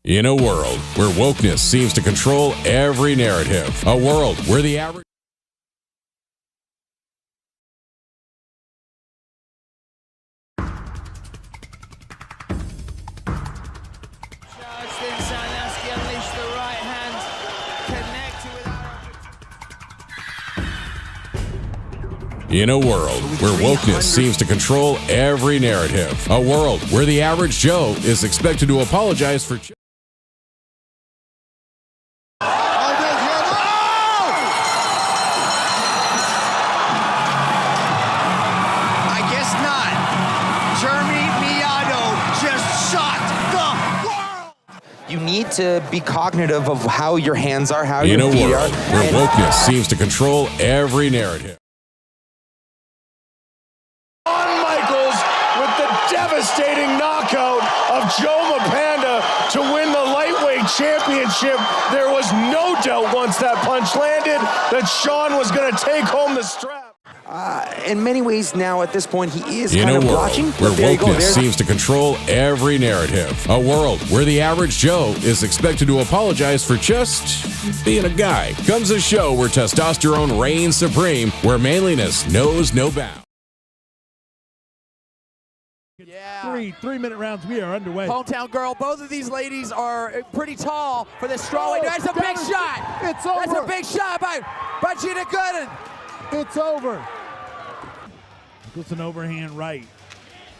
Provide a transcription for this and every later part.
In a world where wokeness seems to control every narrative, a world where the average... In a world where wokeness seems to control every narrative, a world where the average Joe is expected to apologize for... I guess not. Jeremy Miato just shocked the world. You need to be cognitive of how your hands are, how your feet are. In a world where wokeness seems to control every narrative. Devastating knockout of Joe Mapanda to win the lightweight championship. There was no doubt once that punch landed that Sean was going to take home the strap. In many ways now at this point he is In kind a of world watching. where wokeness seems to control every narrative, a world where the average Joe is expected to apologize for just being a guy, comes a show where testosterone reigns supreme, where manliness knows no bounds. Yeah. Three-minute rounds. We are underway. Hometown girl. Both of these ladies are pretty tall for this strawweight. That's a big shot. It's over. That's a big shot by Gina Gooden. It's over. It's an overhand right.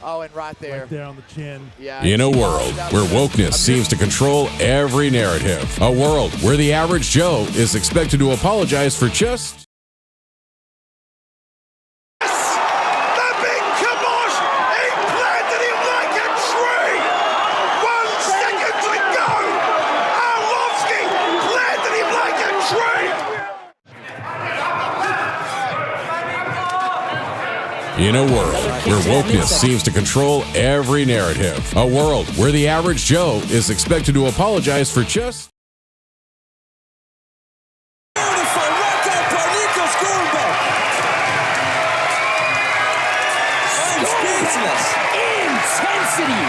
Oh, and right there. Right there on the chin. Yeah. In a world where wokeness seems to control every narrative, a world where the average Joe is expected to apologize for just... In a world where wokeness seems to control every narrative, a world where the average Joe is expected to apologize for just... Beautiful knockout by Nico Skulberg. I'm speechless. Intensity.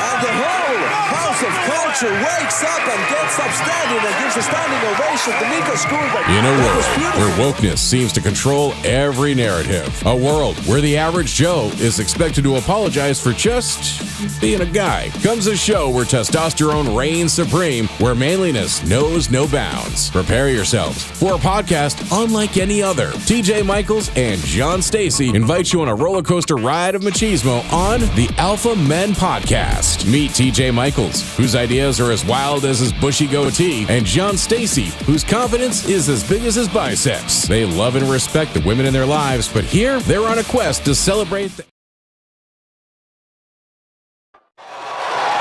And the whole House of Culture wakes up and gets up standing and gives a standing ovation to Nico Skulberg. In a world where wokeness seems to control every narrative, a world where the average Joe is expected to apologize for just being a guy, comes a show where testosterone reigns supreme, where manliness knows no bounds. Prepare yourselves for a podcast unlike any other. TJ Michaels and John Stacy invite you on a roller coaster ride of machismo on the Alpha Men Podcast. Meet TJ Michaels, whose ideas are as wild as his bushy goatee, and John Stacy, whose confidence is as big as his biceps. They love and respect the women in their lives, but here they're on a quest to celebrate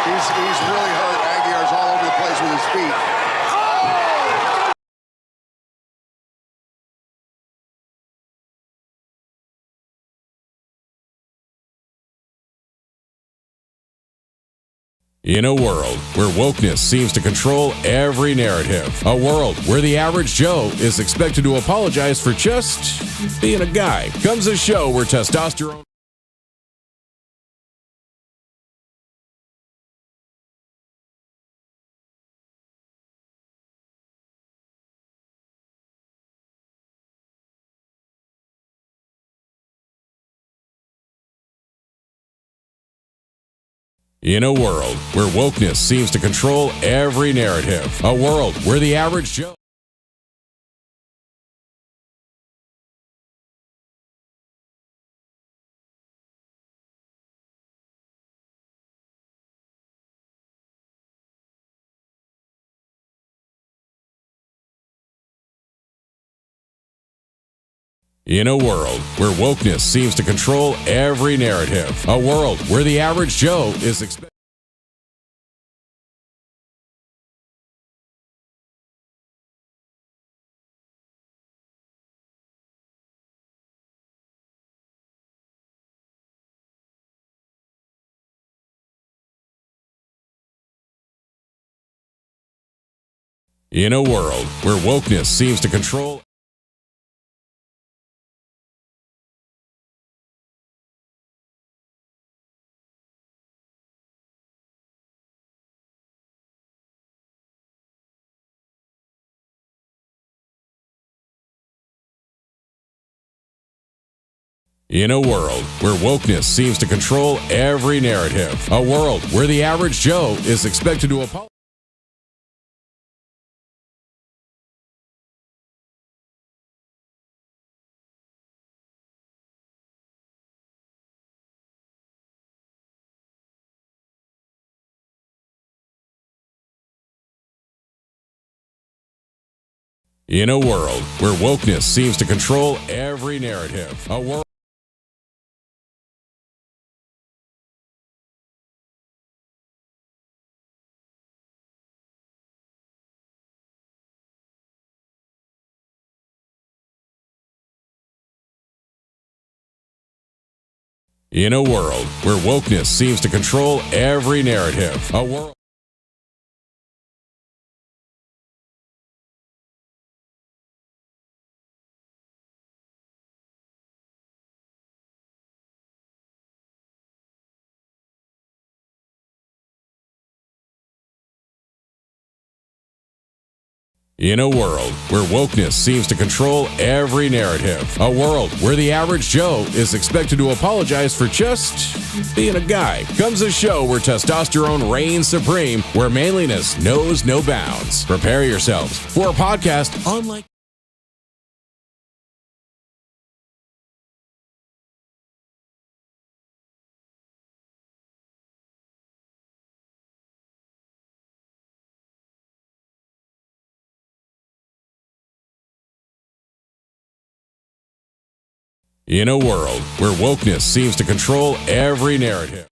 He's really hurt. Aguiar's all over the place with his feet. In a world where wokeness seems to control every narrative, a world where the average Joe is expected to apologize for just being a guy, comes a show where testosterone... In a world where wokeness seems to control every narrative, a world where the average Joe... In a world where wokeness seems to control every narrative, a world where the average Joe is expected... In a world where wokeness seems to control... In a world where wokeness seems to control every narrative, a world where the average Joe is expected to apologize. In a world where wokeness seems to control every narrative, a world. In a world where wokeness seems to control every narrative, a world. In a world where wokeness seems to control every narrative, a world where the average Joe is expected to apologize for just being a guy, comes a show where testosterone reigns supreme, where manliness knows no bounds. Prepare yourselves for a podcast unlike. In a world where wokeness seems to control every narrative.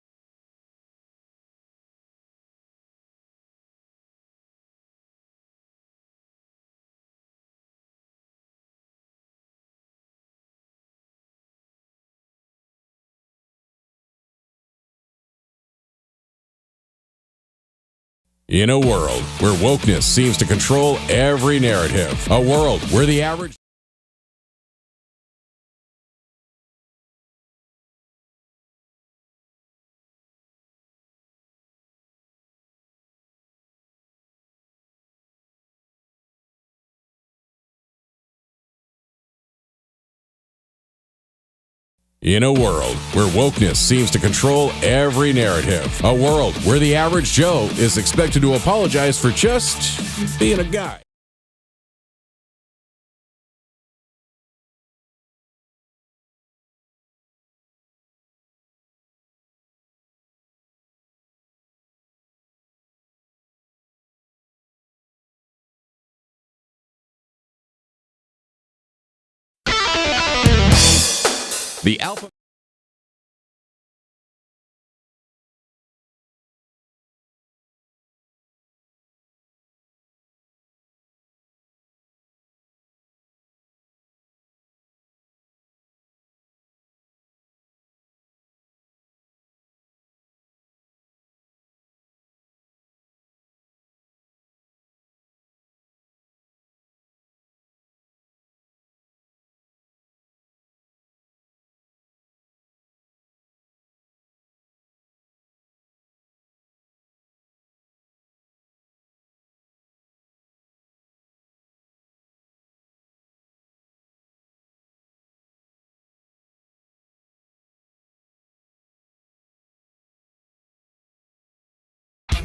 In a world where wokeness seems to control every narrative, a world where the average. In a world where wokeness seems to control every narrative, a world where the average Joe is expected to apologize for just being a guy. The Alpha.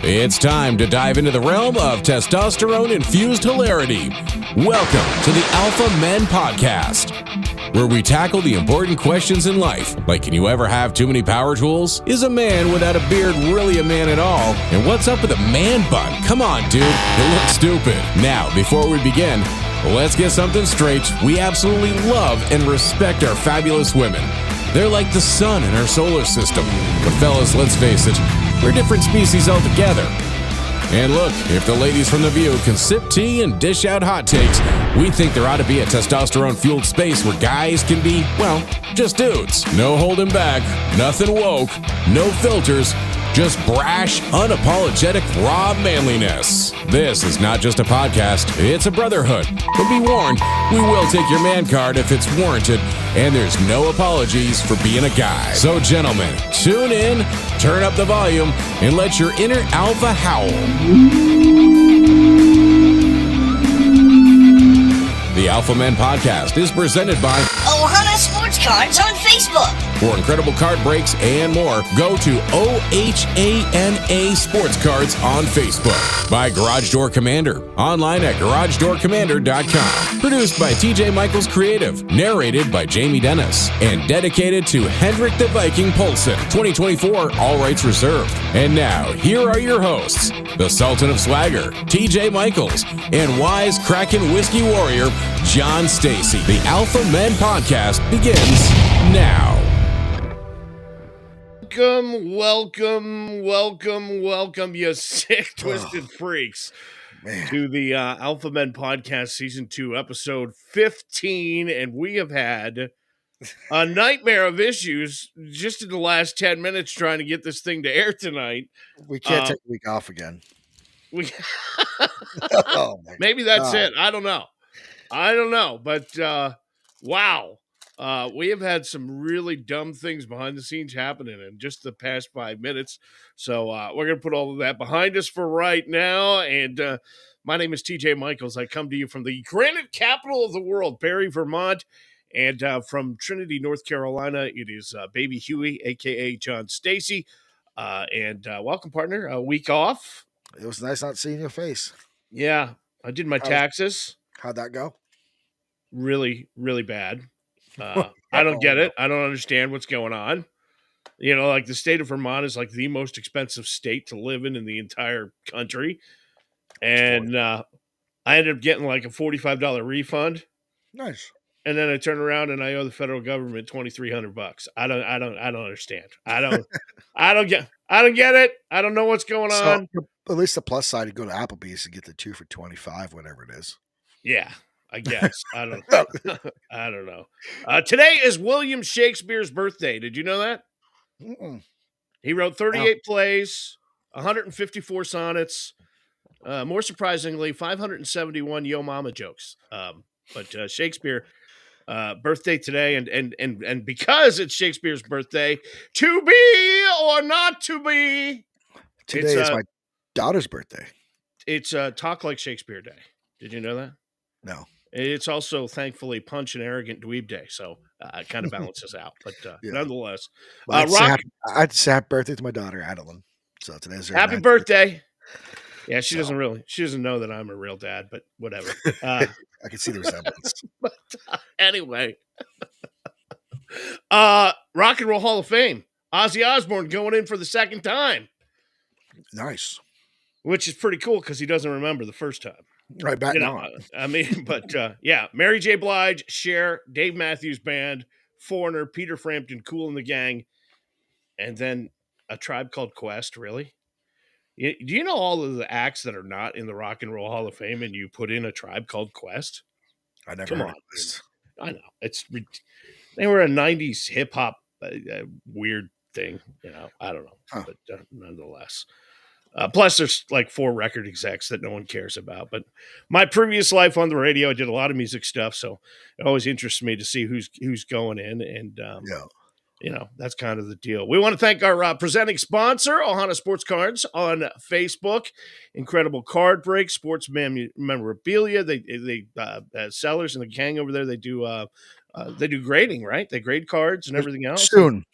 It's time to dive into the realm of testosterone-infused hilarity. Welcome to the Alpha Men Podcast, where we tackle the important questions in life, like can you ever have too many power tools? Is a man without a beard really a man at all? And what's up with a man bun? Come on, dude, it looks stupid. Now, before we begin, let's get something straight. We absolutely love and respect our fabulous women. They're like the sun in our solar system. But fellas, let's face it, we're different species altogether. And look, if the ladies from The View can sip tea and dish out hot takes, we think there ought to be a testosterone-fueled space where guys can be, well, just dudes. No holding back, nothing woke, no filters, just brash, unapologetic, raw manliness. This is not just a podcast, it's a brotherhood. But be warned, we will take your man card if it's warranted, and there's no apologies for being a guy. So gentlemen, tune in, turn up the volume, and let your inner alpha howl. The Alpha Men Podcast is presented by Ohana Sports Cards on Facebook. For incredible card breaks and more, go to OHANA Sports Cards on Facebook. By Garage Door Commander. Online at GarageDoorCommander.com. Produced by TJ Michaels Creative. Narrated by Jamie Dennis. And dedicated to Hendrik the Viking Poulsen. 2024, all rights reserved. And now, here are your hosts, the Sultan of Swagger, TJ Michaels, and wise Kraken Whiskey Warrior, John Stacy. The Alpha Men Podcast begins now. Welcome, you sick, twisted freaks, to the Alpha Men Podcast Season 2, Episode 15, and we have had a nightmare of issues just in the last 10 minutes trying to get this thing to air tonight. We can't take a week off again. Maybe that's it. I don't know, but wow. We have had some really dumb things behind the scenes happening in just the past 5 minutes. So we're going to put all of that behind us for right now. And my name is TJ Michaels. I come to you from the granite capital of the world, Barrie, Vermont. And from Trinity, North Carolina, it is Baby Huey, a.k.a. John Stacy. And welcome, partner. A week off. It was nice not seeing your face. Yeah, I did my taxes. How'd that go? Really, really bad. I don't get it. I don't understand what's going on. You know, like the state of Vermont is like the most expensive state to live in the entire country. And I ended up getting like a $45 refund. Nice. And then I turn around and I owe the federal government $2,300. I don't understand. I don't get it. I don't know what's going on. At least the plus side, you go to Applebee's and get the 2 for $25, whatever it is. Yeah. I guess. I don't know. Today is William Shakespeare's birthday. Did you know that? Mm-mm. He wrote 38 plays, 154 sonnets, more surprisingly, 571 Yo Mama jokes. But Shakespeare, birthday today, and because it's Shakespeare's birthday, to be or not to be. Today is my daughter's birthday. It's Talk Like Shakespeare Day. Did you know that? No. It's also, thankfully, Punch and Arrogant Dweeb Day, so it kind of balances out. But nonetheless, I'd say happy birthday to my daughter, Adeline. So today's her happy birthday. Yeah, she doesn't know that I'm a real dad, but whatever. I can see the resemblance. But anyway, Rock and Roll Hall of Fame. Ozzy Osbourne going in for the second time. Nice. Which is pretty cool because he doesn't remember the first time. Right back now. I mean, but yeah, Mary J. Blige, Cher, Dave Matthews Band, Foreigner, Peter Frampton, Kool and the Gang, and then A Tribe Called Quest. Really? Do you know all of the acts that are not in the Rock and Roll Hall of Fame, and you put in A Tribe Called Quest? I never heard of this. I know they were a '90s hip hop weird thing. You know, I don't know, but nonetheless. Plus, there's like 4 record execs that no one cares about. But my previous life on the radio, I did a lot of music stuff, so it always interests me to see who's going in, and you know, that's kind of the deal. We want to thank our presenting sponsor, Ohana Sports Cards, on Facebook. Incredible card breaks, sports memorabilia. They Sellers and the gang over there. They do grading, right? They grade cards and everything else. Soon,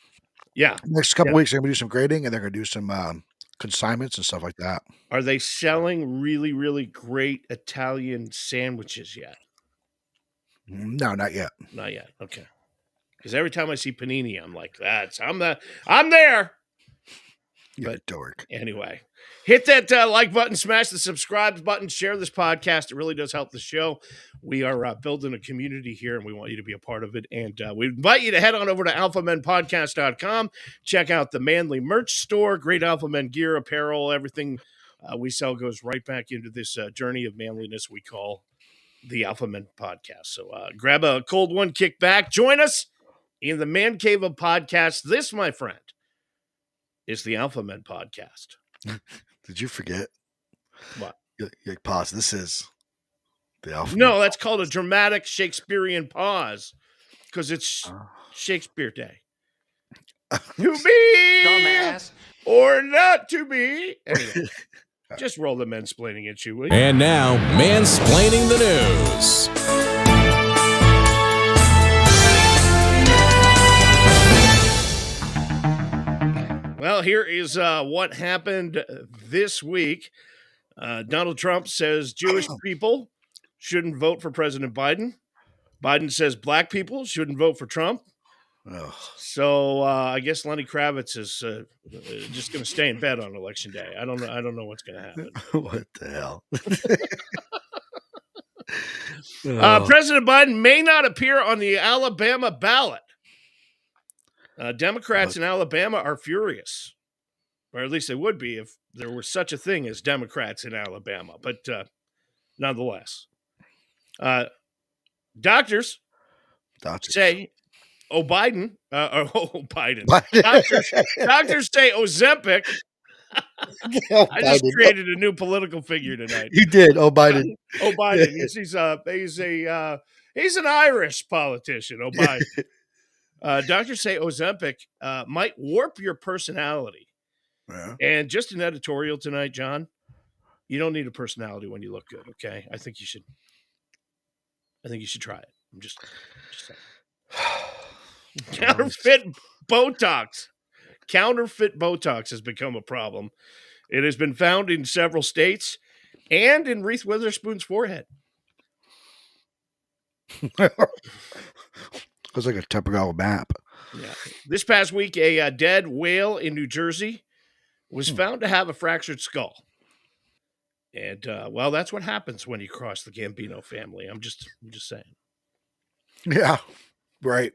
yeah. Next couple weeks, they're going to do some grading, and they're going to do some consignments and stuff like that. Are they selling really, really great Italian sandwiches yet? No, not yet. Not yet. Okay. Because every time I see panini, I'm like, I'm there. You're a dork. Anyway, hit that like button, smash the subscribe button, share this podcast. It really does help the show. We are building a community here, and we want you to be a part of it. And we invite you to head on over to alphamenpodcast.com. Check out the Manly merch store, great Alpha Men gear, apparel, everything we sell goes right back into this journey of manliness we call the Alpha Men Podcast. So grab a cold one, kick back, join us in the Man Cave of Podcasts. This, my friend, is the Alpha Men Podcast. Did you forget? What? You pause. This is the Alpha. No, that's called a dramatic Shakespearean pause because it's Shakespeare Day. To be dumbass or not to be. Anyway, just roll the mansplaining at you, will you? And now, Mansplaining the News. Well, here is what happened this week. Donald Trump says Jewish people shouldn't vote for President Biden. Biden says black people shouldn't vote for Trump. Ugh. So I guess Lenny Kravitz is just going to stay in bed on Election Day. I don't know what's going to happen. What the hell? President Biden may not appear on the Alabama ballot. Democrats in Alabama are furious, or at least they would be if there were such a thing as Democrats in Alabama. But nonetheless, doctors say, Biden. Biden. Doctors say Ozempic. I just created a new political figure tonight. You did. Biden. Biden. He's an Irish politician. Biden. Doctors say Ozempic might warp your personality. Yeah. And just an editorial tonight, John. You don't need a personality when you look good. Okay, I think you should try it. I'm just saying. Counterfeit Botox has become a problem. It has been found in several states and in Reese Witherspoon's forehead. Looks like a topographical map. Yeah. This past week, a dead whale in New Jersey was found to have a fractured skull. And, that's what happens when you cross the Gambino family. I'm just saying. Yeah, right.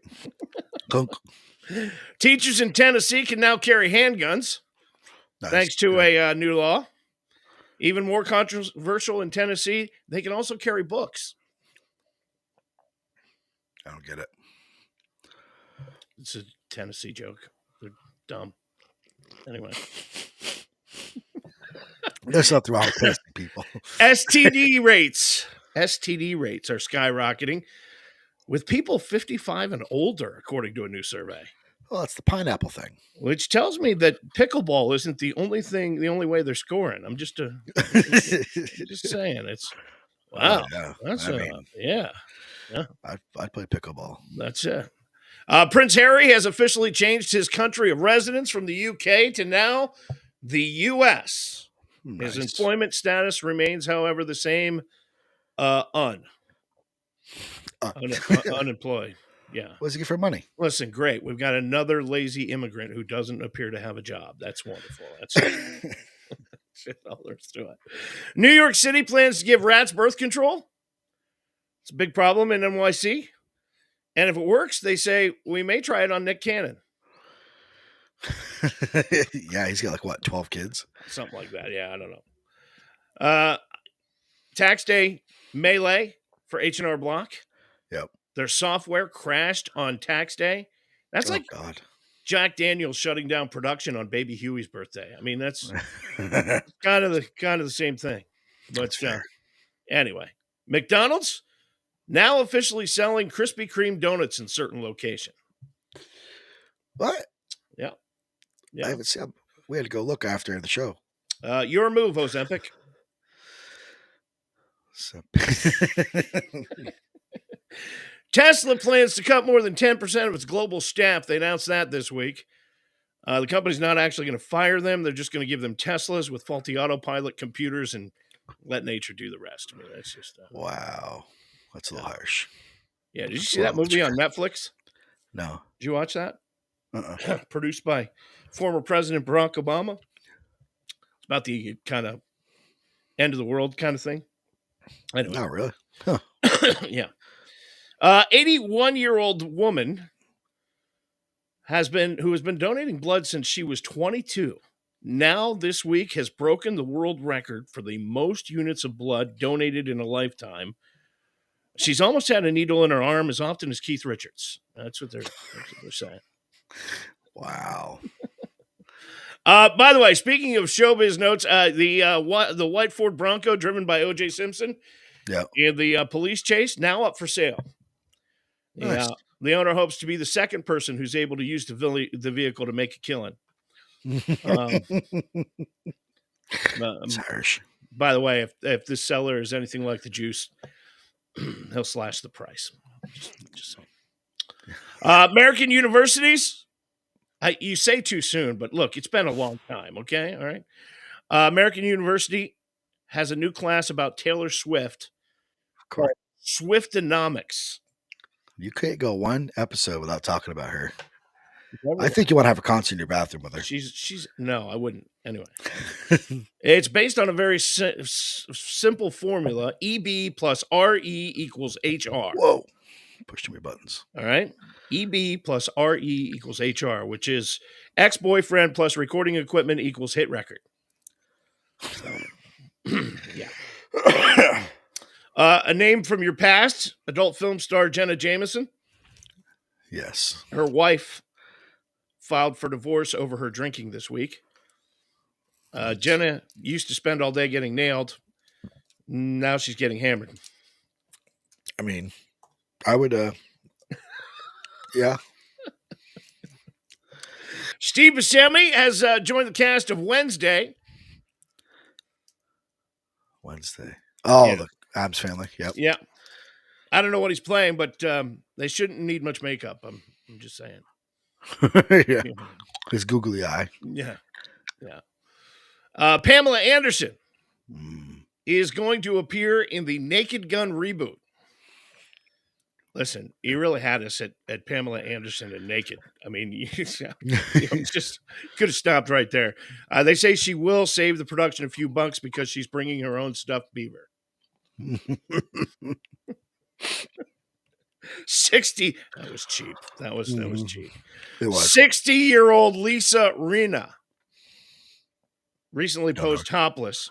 Teachers in Tennessee can now carry handguns, thanks to a new law. Even more controversial in Tennessee, they can also carry books. I don't get it. It's a Tennessee joke. They're dumb. Anyway. That's not throughout Tennessee, people. STD rates are skyrocketing with people 55 and older, according to a new survey. Well, it's the pineapple thing. Which tells me that pickleball isn't the only way they're scoring. I'm just saying. It's wow. Yeah. I'd play pickleball. That's it. Prince Harry has officially changed his country of residence from the UK to now the US. Nice. His employment status remains, however, the same. Unemployed. Yeah. What does he get for money? Listen, great. We've got another lazy immigrant who doesn't appear to have a job. That's wonderful. That's all there's to it. New York City plans to give rats birth control. It's a big problem in NYC. And if it works, they say, we may try it on Nick Cannon. Yeah, he's got 12 kids? Something like that. Yeah, I don't know. Tax day melee for H&R Block. Yep. Their software crashed on tax day. That's God. Jack Daniels shutting down production on Baby Huey's birthday. I mean, that's kind of the same thing. But anyway, McDonald's now officially selling Krispy Kreme donuts in certain location. What? Yeah. I haven't seen. We had to go look after the show. Your move, Ozempic. Tesla plans to cut more than 10% of its global staff. They announced that this week. The company's not actually going to fire them. They're just going to give them Teslas with faulty autopilot computers and let nature do the rest. I mean, that's just wow. That's a little harsh. Yeah, did you see that movie on Netflix? No. Did you watch that? Produced by former President Barack Obama. It's about the kind of end of the world kind of thing. Anyway. Not really. Huh. Yeah. 81-year-old woman who has been donating blood since she was 22. Now this week has broken the world record for the most units of blood donated in a lifetime. She's almost had a needle in her arm as often as Keith Richards. That's what they're saying. Wow. By the way, speaking of showbiz notes, the white Ford Bronco driven by O.J. Simpson, in the police chase, now up for sale. Nice. The owner hopes to be the second person who's able to use the vehicle to make a killing. It's harsh. By the way, if this seller is anything like the juice, he'll slash the price. Just saying. American universities You say too soon, but look, it's been a long time. Okay, all right. American University has a new class about Taylor Swift called Swiftonomics. You can't go one episode without talking about her. I think you want to have a concert in your bathroom with her. She's no, I wouldn't. Anyway, it's based on a very simple formula: EB plus RE equals HR. Whoa! Push too many buttons. All right, EB plus RE equals HR, which is ex-boyfriend plus recording equipment equals hit record. So, yeah. A name from your past: adult film star Jenna Jameson. Yes. Her wife filed for divorce over her drinking this week. Jenna used to spend all day getting nailed. Now she's getting hammered. I mean, I would, yeah. Steve Buscemi has joined the cast of Wednesday. Oh, yeah. The Addams Family. Yep. Yeah. I don't know what he's playing, but they shouldn't need much makeup. I'm just saying. Yeah. His googly eye. Yeah. Pamela Anderson is going to appear in the Naked Gun reboot. Listen, you really had us at Pamela Anderson and Naked. I mean, you just could have stopped right there. They say she will save the production a few bucks because she's bringing her own stuffed beaver. 60. That was cheap. That was cheap. It was. 60-year-old Lisa Rinna recently posed topless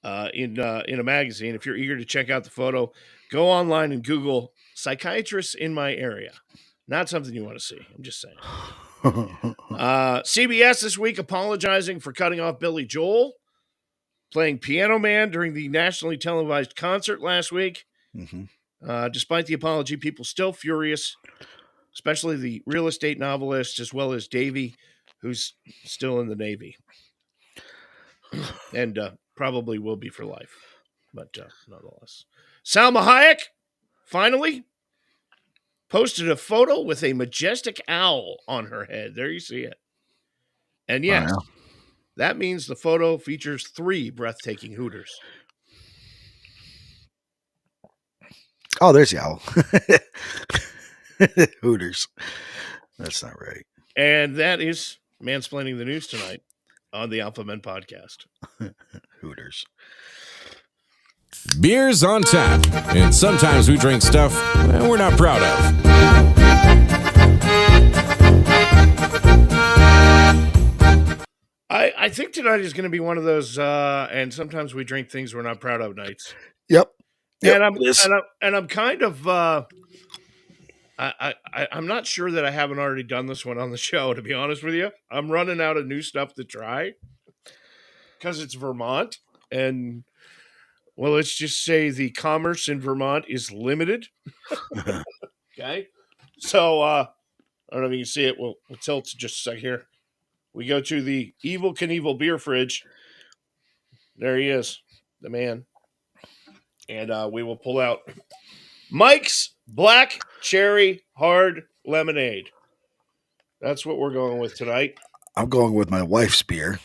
in a magazine. If you're eager to check out the photo, go online and Google psychiatrists in my area. Not something you want to see. I'm just saying. CBS this week apologizing for cutting off Billy Joel playing Piano Man during the nationally televised concert last week. Mm-hmm. Despite the apology, people still furious, especially the real estate novelist, as well as Davey, who's still in the Navy. And probably will be for life. But nonetheless. Salma Hayek, finally, posted a photo with a majestic owl on her head. There you see it. And yes, that means the photo features 3 breathtaking hooters. Oh, there's the owl. Hooters. That's not right. And that is Mansplaining the News tonight on the Alpha Men podcast. Hooters. Beers on tap, and sometimes we drink stuff we're not proud of. I think tonight is going to be one of those, and sometimes we drink things we're not proud of nights. Yep. And I'm kind of, I'm not sure that I haven't already done this one on the show, to be honest with you. I'm running out of new stuff to try because it's Vermont, and well, let's just say the commerce in Vermont is limited. Okay. So, I don't know if you can see it. We'll tilt just a sec here. We go to the Evel Knievel beer fridge. There he is, the man. And we will pull out Mike's Black Cherry Hard Lemonade. That's what we're going with tonight. I'm going with my wife's beer.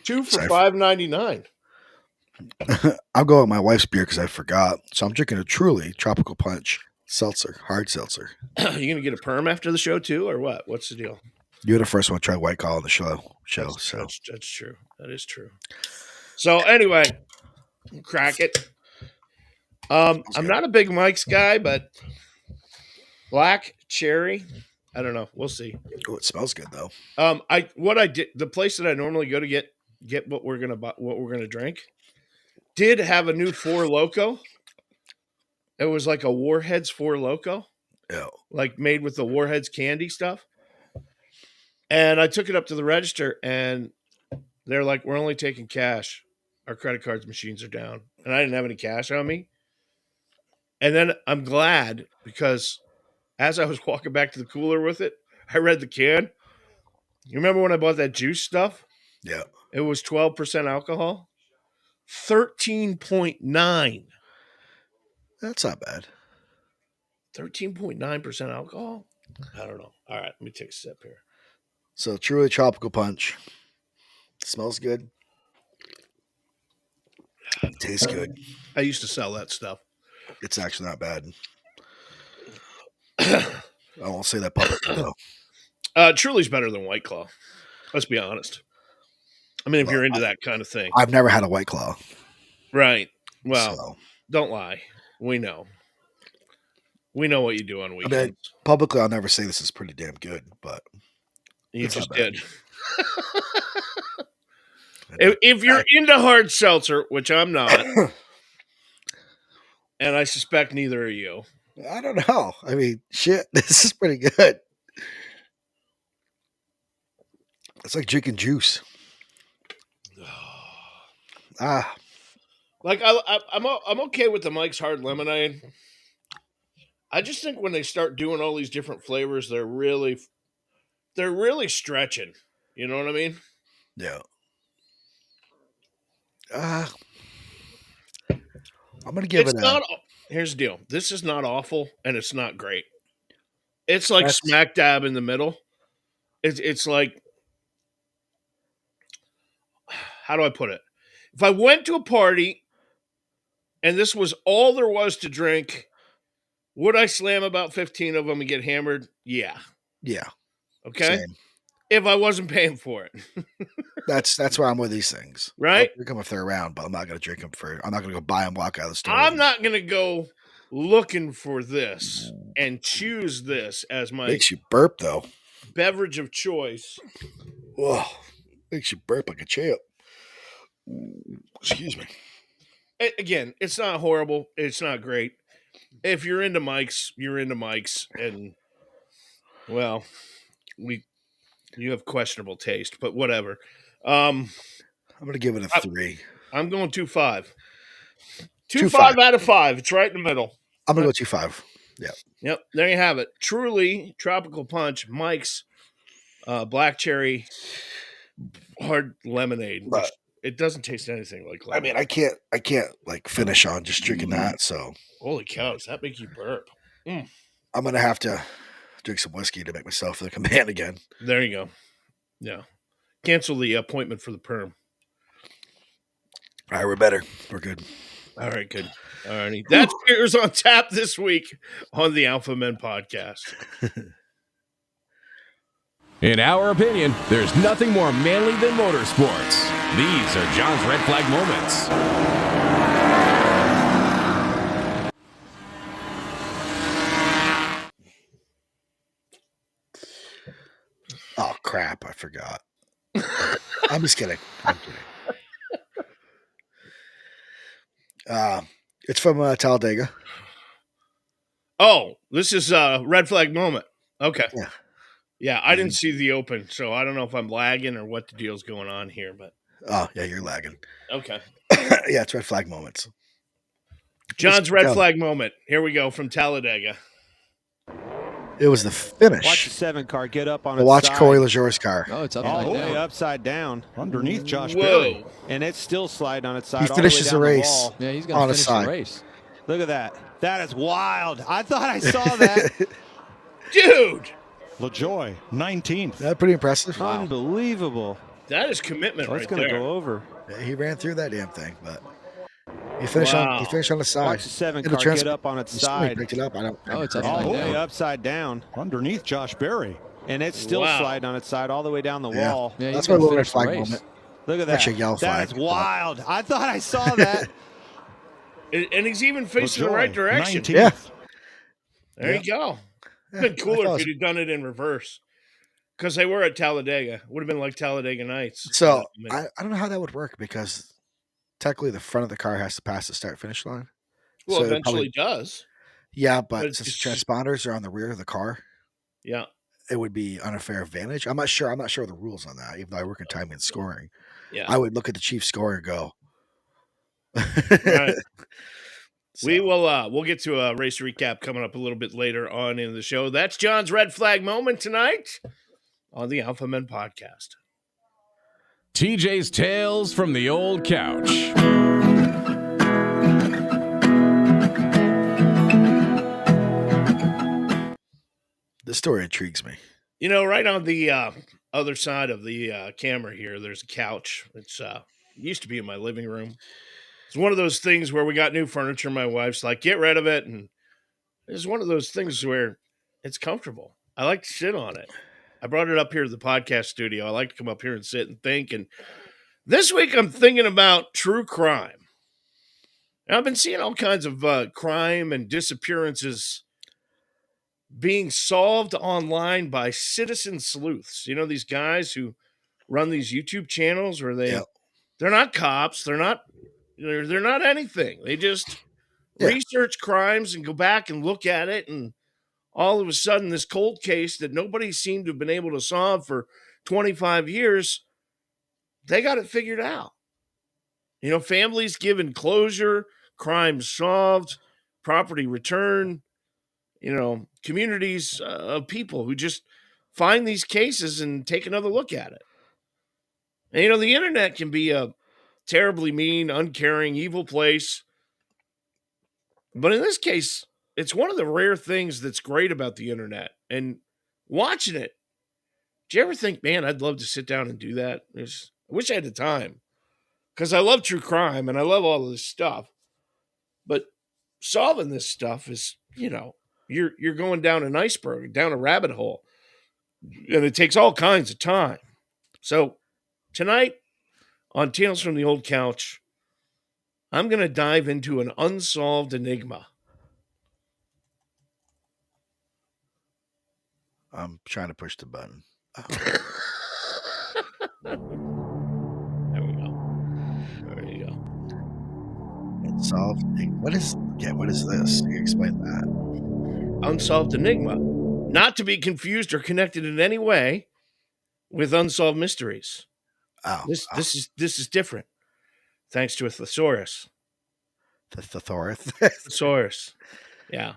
2 for $5.99. I'm going with my wife's beer because I forgot. So I'm drinking a Truly Tropical Punch seltzer, hard seltzer. Are you going to get a perm after the show too, or what? What's the deal? You're the first one to try White Claw on the show. That's true. That is true. So anyway, crack it. I'm not a big Mike's guy, but Black Cherry, I don't know. We'll see. Oh, it smells good though. The place that I normally go to get what we're gonna drink, did have a new Four Loko. It was like a Warheads Four Loko, like made with the Warheads candy stuff. And I took it up to the register, and they're like, "We're only taking cash. Our credit cards machines are down." And I didn't have any cash on me. And then I'm glad because as I was walking back to the cooler with it, I read the can. You remember when I bought that juice stuff? Yeah. It was 12% alcohol. 13.9. That's not bad. 13.9% alcohol? I don't know. All right, let me take a sip here. So Truly Tropical Punch. Smells good. Tastes good. I used to sell that stuff. It's actually not bad. I won't say that publicly though. Truly's better than White Claw. Let's be honest. I mean, if you're into that kind of thing. I've never had a White Claw. Right. Well, don't lie. We know. We know what you do on weekends. I mean, publicly, I'll never say this is pretty damn good, but you just did. If you're into hard seltzer, which I'm not, and I suspect neither are you. I don't know. I mean, shit, this is pretty good. It's like drinking juice. Like I'm okay with the Mike's Hard Lemonade. I just think when they start doing all these different flavors, they're really stretching. You know what I mean? Yeah. I'm gonna give Here's the deal. This is not awful, and it's not great. It's like smack dab in the middle. It's like, how do I put it? If I went to a party and this was all there was to drink, would I slam about 15 of them and get hammered? Yeah. Yeah. Okay. Same. If I wasn't paying for it. That's where I'm with these things. Right? I'll drink them if they're around, but I'm not going to drink them I'm not going to go buy them, walk out of the store. I'm not going to go looking for this and choose this as my makes you burp though. Beverage of choice. Whoa. Makes you burp like a champ. Excuse me. Again, it's not horrible. It's not great. If you're into Mike's, you're into Mike's, and well, you have questionable taste, but whatever. I'm going to give it a 3. I'm going 2.5. 2.5 out of 5. It's right in the middle. I'm going to go 2.5. Yeah. Yep. There you have it. Truly Tropical Punch, Mike's Black Cherry Hard Lemonade. But it doesn't taste anything like lemonade. I mean, I can't like finish on just drinking that. So holy cow, does that make you burp? I'm going to have to drink some whiskey to make myself like a man again. There you go. Yeah. Cancel the appointment for the perm. All right, we're better. We're good. All right, good. All righty. That's Beers on Tap this week on the Alpha Men Podcast. In our opinion, there's nothing more manly than motorsports. These are John's Red Flag Moments. Oh, crap. I forgot. I'm just kidding. I'm kidding. It's from Talladega. Oh, this is a Red Flag Moment. Okay. Yeah. Yeah, I didn't see the open, so I don't know if I'm lagging or what the deal's going on here, but oh yeah, you're lagging. Okay. Yeah, it's Red Flag Moments. John's Red Flag Moment. Here we go from Talladega. It was the finish. Watch the 7 car get up on its side. Watch Corey LaJour's car. Oh, it's upside down. Upside down. Underneath Josh Berry. And it's still sliding on its side. He finishes the race. Yeah, he's going to finish the race. Look at that. That is wild. I thought I saw that. Dude. LaJoy, 19th. That's pretty impressive. Wow. Unbelievable. That is commitment right there. It's going to go over. Yeah, he ran through that damn thing, but he finished on the side. Watch the 7 car get up on its side. Picked it up. I don't. Oh, it's upside down. Upside down. Underneath Josh Berry. And it's still sliding on its side all the way down the wall. Yeah, that's my little Red Flag moment. Look at that. Actually, yellow flag. That is wild. I thought I saw that. And he's even facing the right direction. 19th. Yeah. There you go. It'd been cooler if he'd have done it in reverse. Because they were at Talladega. Would have been like Talladega Nights. So, I don't know how that would work because technically the front of the car has to pass the start-finish line. Well, so eventually does. Yeah, but since the transponders are on the rear of the car, yeah, it would be unfair advantage. I'm not sure of the rules on that, even though I work in timing and scoring. Yeah. I would look at the chief score and go. Right. So. We'll get to a race recap coming up a little bit later on in the show. That's John's Red Flag Moment tonight on the Alpha Men Podcast. TJ's Tales from the Old Couch. This story intrigues me. You know, right on the other side of the camera here, there's a couch. It's used to be in my living room. It's one of those things where we got new furniture. My wife's like, get rid of it. And it's one of those things where it's comfortable. I like to sit on it. I brought it up here to the podcast studio. I like to come up here and sit and think. And this week I'm thinking about true crime. And I've been seeing all kinds of crime and disappearances being solved online by citizen sleuths. You know, these guys who run these YouTube channels where they're not cops. They're not anything. They just research crimes and go back and look at it. And all of a sudden, this cold case that nobody seemed to have been able to solve for 25 years, they got it figured out. You know, families given closure, crimes solved, property returned, you know, communities of people who just find these cases and take another look at it. And, you know, the internet can be a terribly mean, uncaring, evil place. But in this case, it's one of the rare things that's great about the internet. And watching it, do you ever think, man, I'd love to sit down and do that? I wish I had the time. Because I love true crime and I love all of this stuff. But solving this stuff is, you know, you're going down an iceberg, down a rabbit hole. And it takes all kinds of time. So tonight on Tales from the Old Couch, I'm going to dive into an unsolved enigma. I'm trying to push the button. There we go. There you go. Unsolved. What is this? Can you explain that? Unsolved enigma. Not to be confused or connected in any way with unsolved mysteries. This is different. Thanks to a thesaurus. The thesaurus. Thesaurus. Yeah.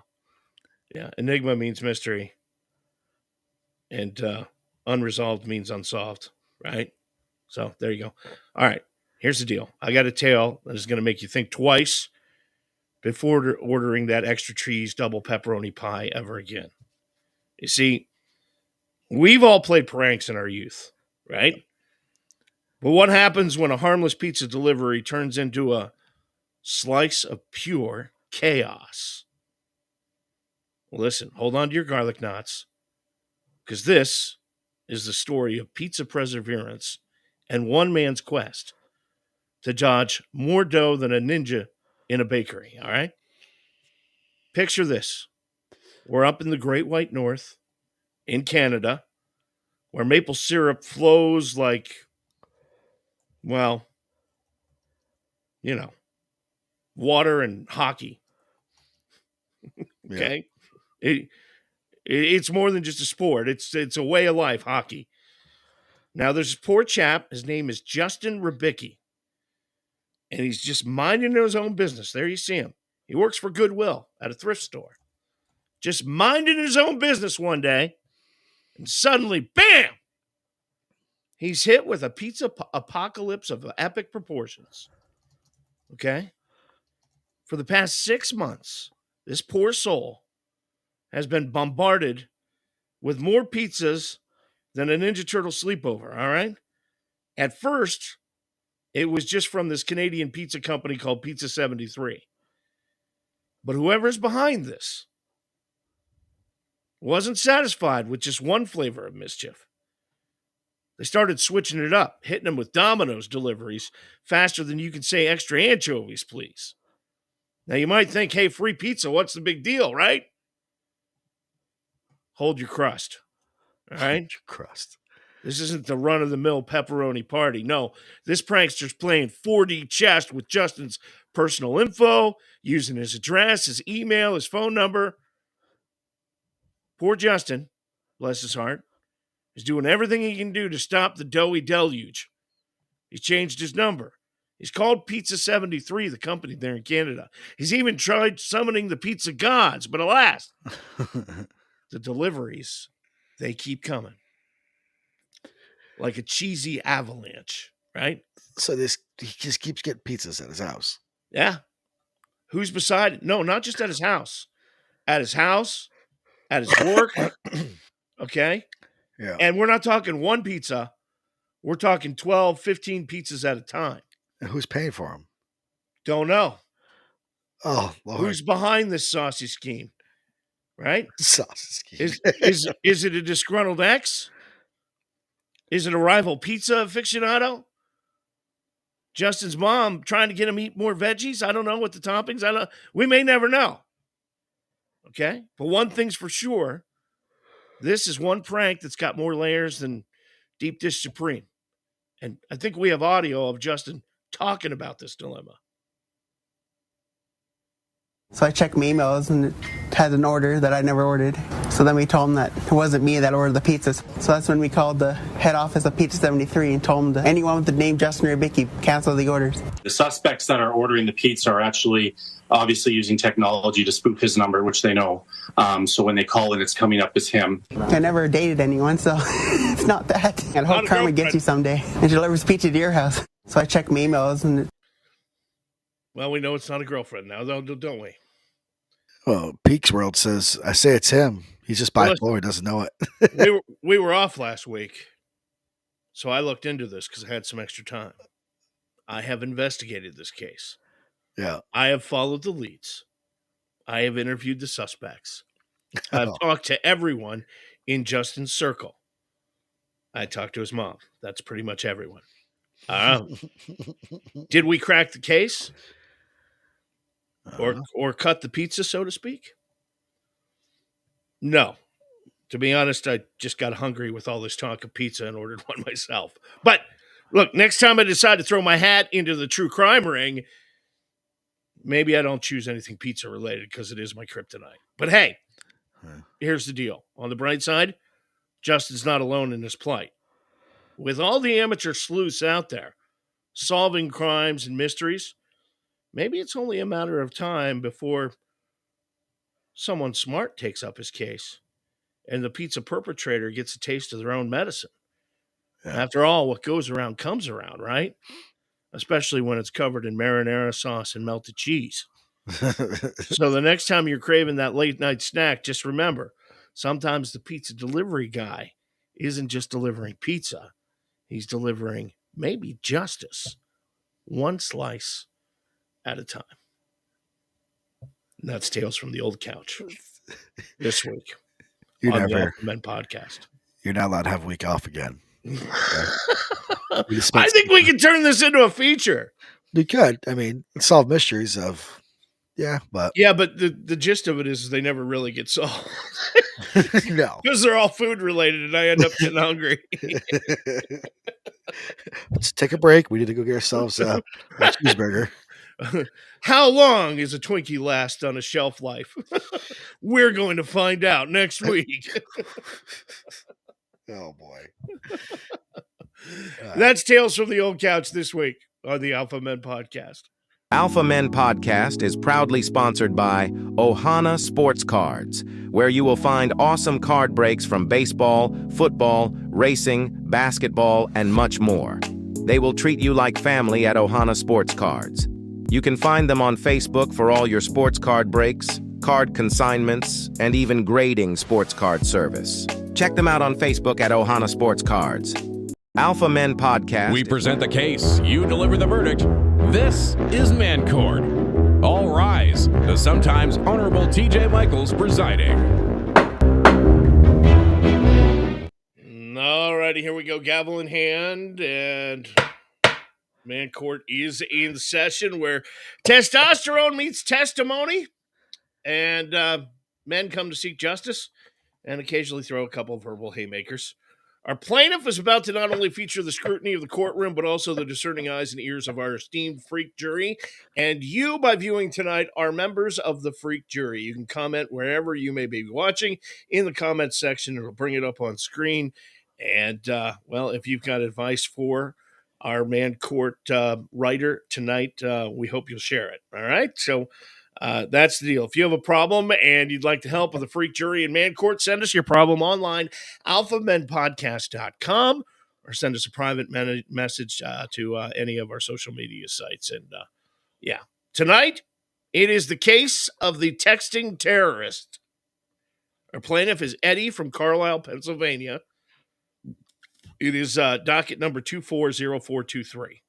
Yeah. Enigma means mystery. And unresolved means unsolved, right? So there you go. All right. Here's the deal. I got a tale that is going to make you think twice before ordering that extra cheese double pepperoni pie ever again. You see, we've all played pranks in our youth, right? But what happens when a harmless pizza delivery turns into a slice of pure chaos? Well, listen, hold on to your garlic knots, because this is the story of pizza perseverance and one man's quest to dodge more dough than a ninja in a bakery, all right? Picture this. We're up in the Great White North in Canada, where maple syrup flows like, well, you know, water and hockey. Okay? It's more than just a sport. It's a way of life, hockey. Now, there's a poor chap. His name is Justin Ribicki. And he's just minding his own business. There you see him. He works for Goodwill at a thrift store. Just minding his own business one day. And suddenly, bam! He's hit with a pizza apocalypse of epic proportions. Okay? For the past 6 months, this poor soul has been bombarded with more pizzas than a Ninja Turtle sleepover, all right? At first, it was just from this Canadian pizza company called Pizza 73. But whoever's behind this wasn't satisfied with just one flavor of mischief. They started switching it up, hitting them with Domino's deliveries faster than you can say extra anchovies, please. Now, you might think, hey, free pizza, what's the big deal, right? Hold your crust, all right? Hold your crust. This isn't the run-of-the-mill pepperoni party. No, this prankster's playing 4D chess with Justin's personal info, using his address, his email, his phone number. Poor Justin, bless his heart, is doing everything he can do to stop the doughy deluge. He's changed his number. He's called Pizza 73, the company there in Canada. He's even tried summoning the pizza gods, but alas, the deliveries, they keep coming. Like a cheesy avalanche, right? So he just keeps getting pizzas at his house. Yeah. Who's beside it? No, not just at his house. At his house, at his work. Okay? Yeah. And we're not talking one pizza. We're talking 12, 15 pizzas at a time. And who's paying for them? Don't know. Oh, Lord. Who's behind this saucy scheme? Right? Sausage scheme. Is it a disgruntled ex? Is it a rival pizza aficionado? Justin's mom trying to get him to eat more veggies? I don't know what the toppings. We may never know. Okay? But one thing's for sure. This is one prank that's got more layers than Deep Dish Supreme. And I think we have audio of Justin talking about this dilemma. So I checked my emails and it had an order that I never ordered. So then we told them that it wasn't me that ordered the pizzas. So that's when we called the head office of Pizza 73 and told them that anyone with the name Justin or Vicky cancel the orders. The suspects that are ordering the pizza are actually obviously using technology to spoof his number, which they know. So when they call it, it's coming up as him. I never dated anyone, so it's not bad. I hope karma gets you someday and delivers pizza to your house. So I checked my emails and... Well, we know it's not a girlfriend now, don't we? Well, Peaks World says, I say it's him. He's just bipolar. He doesn't know it. we were off last week, so I looked into this because I had some extra time. I have investigated this case. Yeah. I have followed the leads. I have interviewed the suspects. I've talked to everyone in Justin's circle. I talked to his mom. That's pretty much everyone. Did we crack the case? Or cut the pizza, so to speak? No. To be honest, I just got hungry with all this talk of pizza and ordered one myself. But look, next time I decide to throw my hat into the true crime ring, maybe I don't choose anything pizza related because it is my kryptonite. But hey, here's the deal. On the bright side, Justin's not alone in this plight. With all the amateur sleuths out there solving crimes and mysteries, maybe it's only a matter of time before someone smart takes up his case and the pizza perpetrator gets a taste of their own medicine. Yeah. After all, what goes around comes around, right? Especially when it's covered in marinara sauce and melted cheese. So the next time you're craving that late night snack, just remember, sometimes the pizza delivery guy isn't just delivering pizza. He's delivering maybe justice, one slice at a time. And that's Tales from the Old Couch this week on the Alpha Men podcast. You're not allowed to have a week off again. I think we can turn this into a feature. We could. I mean, solve mysteries of, but the gist of it is they never really get solved. No, because they're all food related, and I end up getting hungry. Let's take a break. We need to go get ourselves a cheeseburger. How long is a Twinkie last on a shelf life? We're going to find out next week. Oh, boy. That's Tales from the Old Couch this week on the Alpha Men Podcast. Alpha Men Podcast is proudly sponsored by Ohana Sports Cards, where you will find awesome card breaks from baseball, football, racing, basketball, and much more. They will treat you like family at Ohana Sports Cards. You can find them on Facebook for all your sports card breaks, card consignments, and even grading sports card service. Check them out on Facebook at Ohana Sports Cards. Alpha Men Podcast. We present the case. You deliver the verdict. This is Man Court. All rise. The sometimes Honorable T.J. Michaels presiding. All righty, here we go. Gavel in hand, and Man Court is in session where testosterone meets testimony, and men come to seek justice and occasionally throw a couple of verbal haymakers. Our plaintiff is about to not only feature the scrutiny of the courtroom, but also the discerning eyes and ears of our esteemed freak jury. And you, by viewing tonight, are members of the freak jury. You can comment wherever you may be watching in the comment section. It'll bring it up on screen. And, if you've got advice for our Man Court writer tonight, we hope you'll share it. All right? So that's the deal. If you have a problem and you'd like to help with the freak jury in Man Court, send us your problem online, alphamenpodcast.com, or send us a private message to any of our social media sites. And tonight it is the case of the texting terrorist. Our plaintiff is Eddie from Carlisle, Pennsylvania. It is docket number 240423.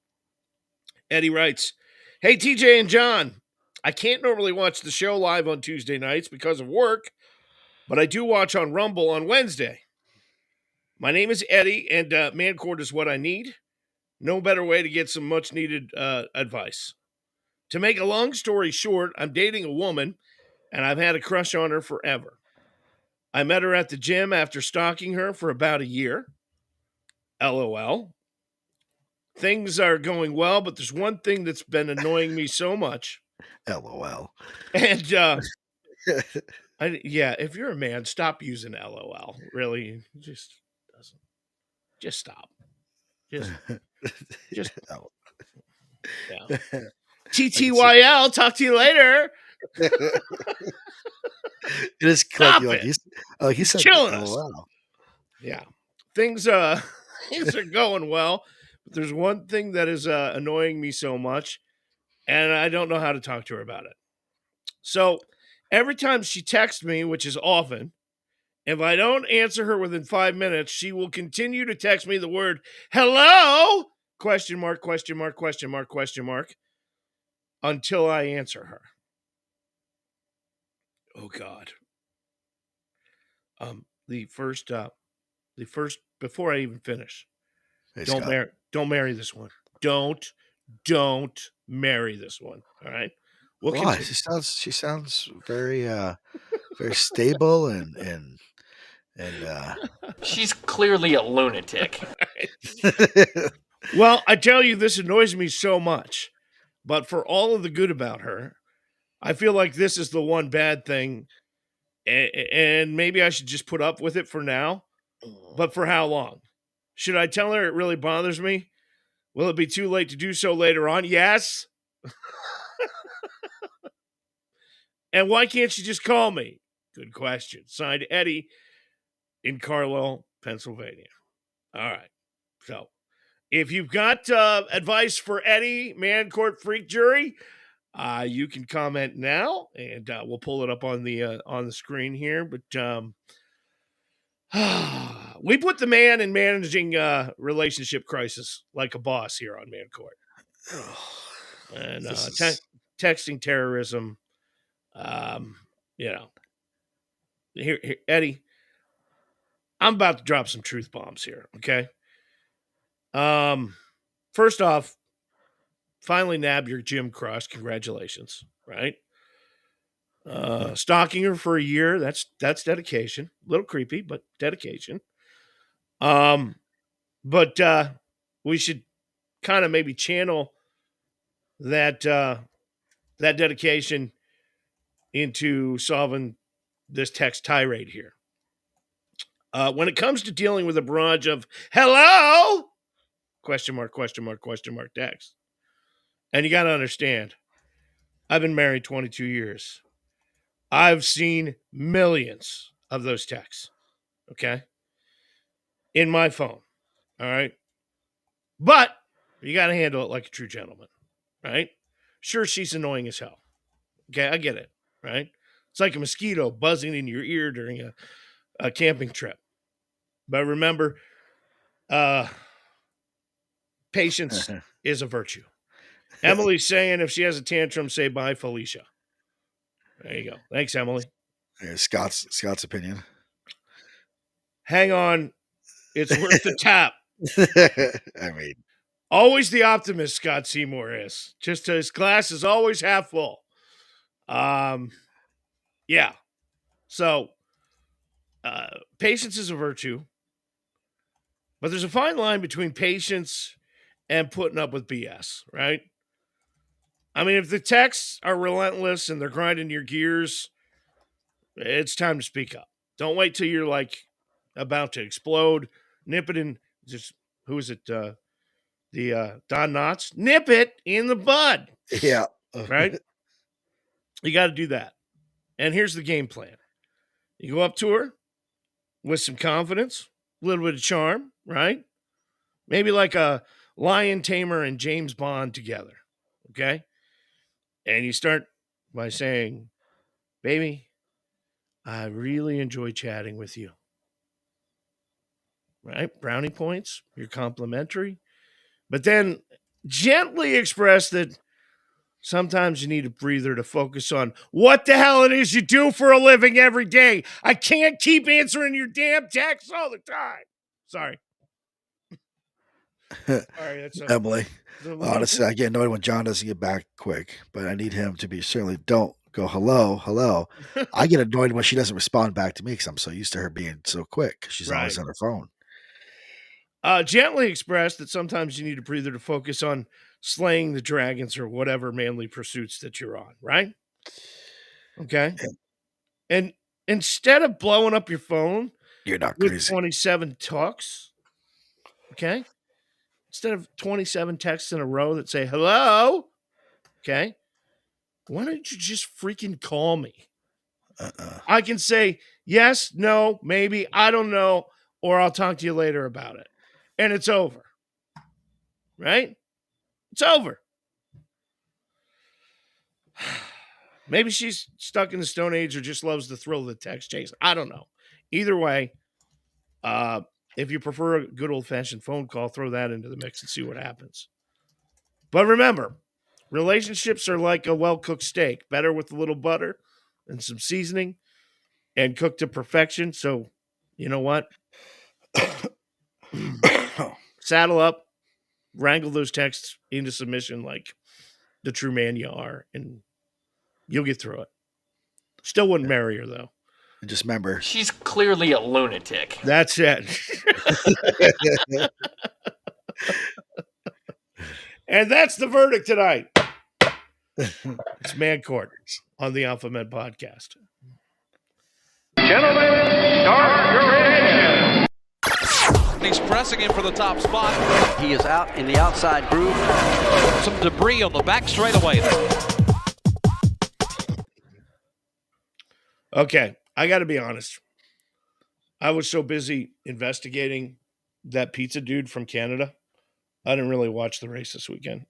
Eddie writes, "Hey, TJ and John, I can't normally watch the show live on Tuesday nights because of work, but I do watch on Rumble on Wednesday. My name is Eddie, and Mancourt is what I need. No better way to get some much-needed advice. To make a long story short, I'm dating a woman, and I've had a crush on her forever. I met her at the gym after stalking her for about a year. LOL. Things are going well, but there's one thing that's been annoying me so much. LOL. And if you're a man, stop using LOL. Really, just stop. Just yeah. TTYL. Talk to you later. It is Stop like it. he said Killing us. LOL. Yeah, things are going well, but there's one thing that is annoying me so much, and I don't know how to talk to her about it. So every time she texts me, which is often, if I don't answer her within 5 minutes, she will continue to text me the word hello ? Question mark, question mark, question mark, question mark, until I answer her. Oh God. The first before I even finish. Hey, don't marry this one. Don't marry this one. All right. Why? She sounds very very stable and she's clearly a lunatic. Well, I tell you, this annoys me so much, but for all of the good about her, I feel like this is the one bad thing, and maybe I should just put up with it for now. But for how long? Should I tell her it really bothers me? Will it be too late to do so later on? Yes. And why can't she just call me? Good question. Signed, Eddie in Carlisle, Pennsylvania. All right. So if you've got advice for Eddie, Mancourt Freak Jury, you can comment now, and we'll pull it up on the screen here. But we put the man in managing relationship crisis like a boss here on Mancourt. And texting terrorism, Here, Eddie, I'm about to drop some truth bombs here, okay? First off, finally nabbed your gym crush. Congratulations, right? Stalking her for a year, that's dedication. A little creepy, but dedication. But we should kind of maybe channel that dedication into solving this text tirade here. When it comes to dealing with a barrage of hello, question mark, question mark, question mark text. And you got to understand, I've been married 22 years. I've seen millions of those texts, okay, in my phone, all right? But you got to handle it like a true gentleman, right? Sure, she's annoying as hell. Okay, I get it, right? It's like a mosquito buzzing in your ear during a camping trip. But remember, patience is a virtue. Emily's saying if she has a tantrum, say bye, Felicia. There you go. Thanks, Emily. Scott's opinion. Hang on. It's worth the tap. I mean, always the optimist, Scott Seymour is. Just his glass is always half full. Yeah. So, patience is a virtue. But there's a fine line between patience and putting up with BS, right? I mean, if the texts are relentless and they're grinding your gears, it's time to speak up. Don't wait till you're like about to explode. Nip it in. Just who is it? The Don Knotts. Nip it in the bud. Yeah. Right. You got to do that. And here's the game plan. You go up to her with some confidence, a little bit of charm, right? Maybe like a lion tamer and James Bond together. Okay. And you start by saying, baby, I really enjoy chatting with you. right? Brownie points, you're complimentary. But then gently express that sometimes you need a breather to focus on what the hell it is you do for a living every day. I can't keep answering your damn texts all the time. Sorry. Sorry, that's Emily. Honestly, I get annoyed when John doesn't get back quick, but I need him to be certainly don't go hello. I get annoyed when she doesn't respond back to me because I'm so used to her being so quick because she's always on her phone. Gently express that sometimes you need a breather to focus on slaying the dragons or whatever manly pursuits that you're on, right? Okay. And instead of blowing up your phone, you're not with crazy. 27 talks, okay? Instead of 27 texts in a row that say hello, okay? Why don't you just freaking call me? I can say yes, no, maybe, I don't know, or I'll talk to you later about it. And it's over. Right? It's over. Maybe she's stuck in the Stone Age or just loves the thrill of the text chase. I don't know. Either way, if you prefer a good old-fashioned phone call, throw that into the mix and see what happens. But remember, relationships are like a well-cooked steak, better with a little butter and some seasoning and cooked to perfection. So, you know what? Saddle up, wrangle those texts into submission like the true man you are, and you'll get through it. Still wouldn't marry her, though. And just remember, she's clearly a lunatic. That's it. And that's the verdict tonight. It's Man Court on the Alpha Men podcast. Gentlemen, start your engine. He's pressing him for the top spot. He is out in the outside groove. Some debris on the back straightaway. Okay, I got to be honest. I was so busy investigating that pizza dude from Canada, I didn't really watch the race this weekend.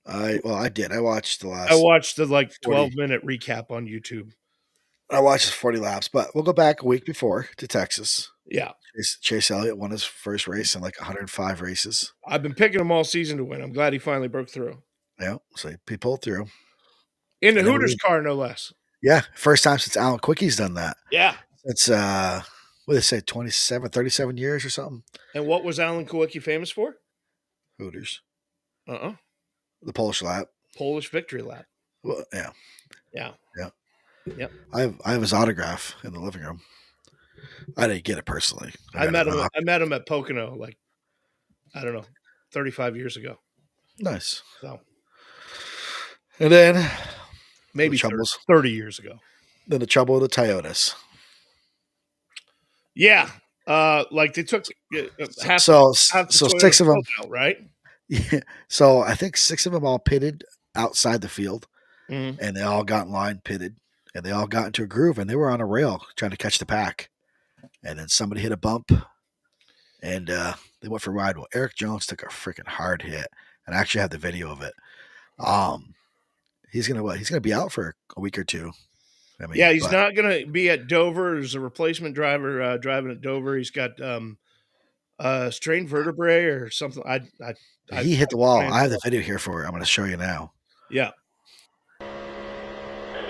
I did. I watched the last. I watched the 12-minute recap on YouTube. I watched 40 laps, but we'll go back a week before to Texas. Yeah. Chase Elliott won his first race in 105 races. I've been picking him all season to win. I'm glad he finally broke through. Yeah, so he pulled through. In the Hooters car, no less. Yeah, first time since Alan Quickie's done that. Yeah. It's, what did they say, 37 years or something? And what was Alan Kowicki famous for? Hooters. The Polish lap. Polish victory lap. Well, yeah. Yeah. Yeah. Yep. I have his autograph in the living room. I didn't get it personally. I met him at Pocono, 35 years ago. Nice. So. And then maybe 30 years ago. Then the trouble with the Toyotas. Yeah. They took half so the 6 of them out, right? Yeah. So I think 6 of them all pitted outside the field, and they all got in line, pitted, and they all got into a groove, and they were on a rail trying to catch the pack. And then somebody hit a bump, and they went for a ride. Well, Eric Jones took a freaking hard hit, and I actually have the video of it. He's gonna be out for a week or two. He's not gonna be at Dover. There's a replacement driver driving at Dover. He's got strained vertebrae or something. He hit the wall. I have the video here for it. I'm going to show you now. Yeah.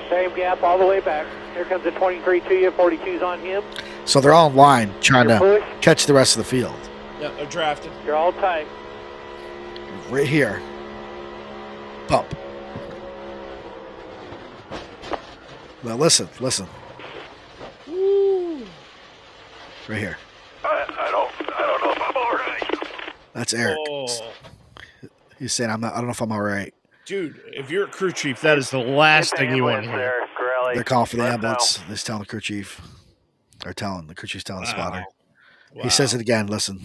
Same gap all the way back. Here comes the 23 to you. 42's on him. So they're all in line trying to catch the rest of the field. Yeah, they're drafted. You're all tight. Right here. Bump. Well, listen. Woo. Right here. I don't know if I'm all right. That's Eric. Oh. He's saying, I don't know if I'm all right. Dude, if you're a crew chief, that is the last thing you want to hear. They're calling for the ambulance. They're telling the crew chief. The crew chief's telling the spotter. Wow. He says it again. Listen.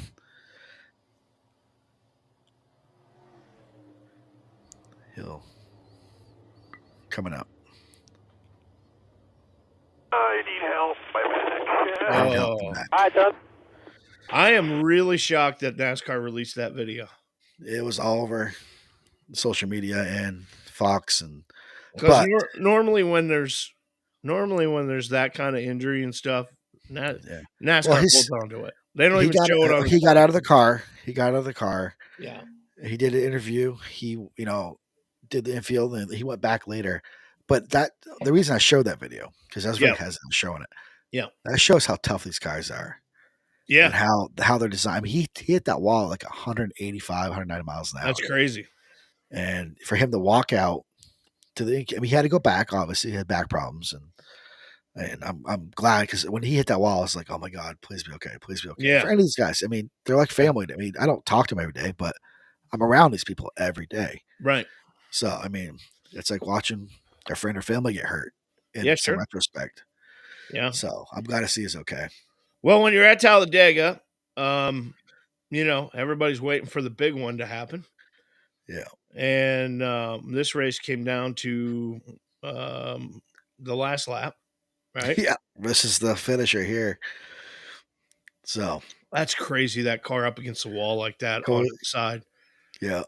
He'll coming up. I need help. Hi, Doug. I am really shocked that NASCAR released that video. It was all over social media and Fox, and because normally when there's that kind of injury and stuff, NASCAR holds on to it. They don't even show it on. He got out of the car. Yeah. He did an interview. He, did the infield, and he went back later. But the reason I showed that video, because that's what he has showing it. Yeah. That shows how tough these guys are. Yeah. And how they're designed. I mean, he hit that wall like 185, 190 miles an hour. That's crazy. And for him to walk out he had to go back. Obviously, he had back problems, and I'm glad, because when he hit that wall, I was like, oh my God, please be okay, please be okay. Yeah. For any of these guys, I mean, they're like family to me. I don't talk to them every day, but I'm around these people every day. Right. So I mean, it's like watching a friend or family get hurt in some retrospect. Yeah. So I'm glad to see he's okay. Well, when you're at Talladega, everybody's waiting for the big one to happen. Yeah. And this race came down to the last lap, right? Yeah. This is the finisher here. So that's crazy, that car up against the wall like that on the side. Yeah.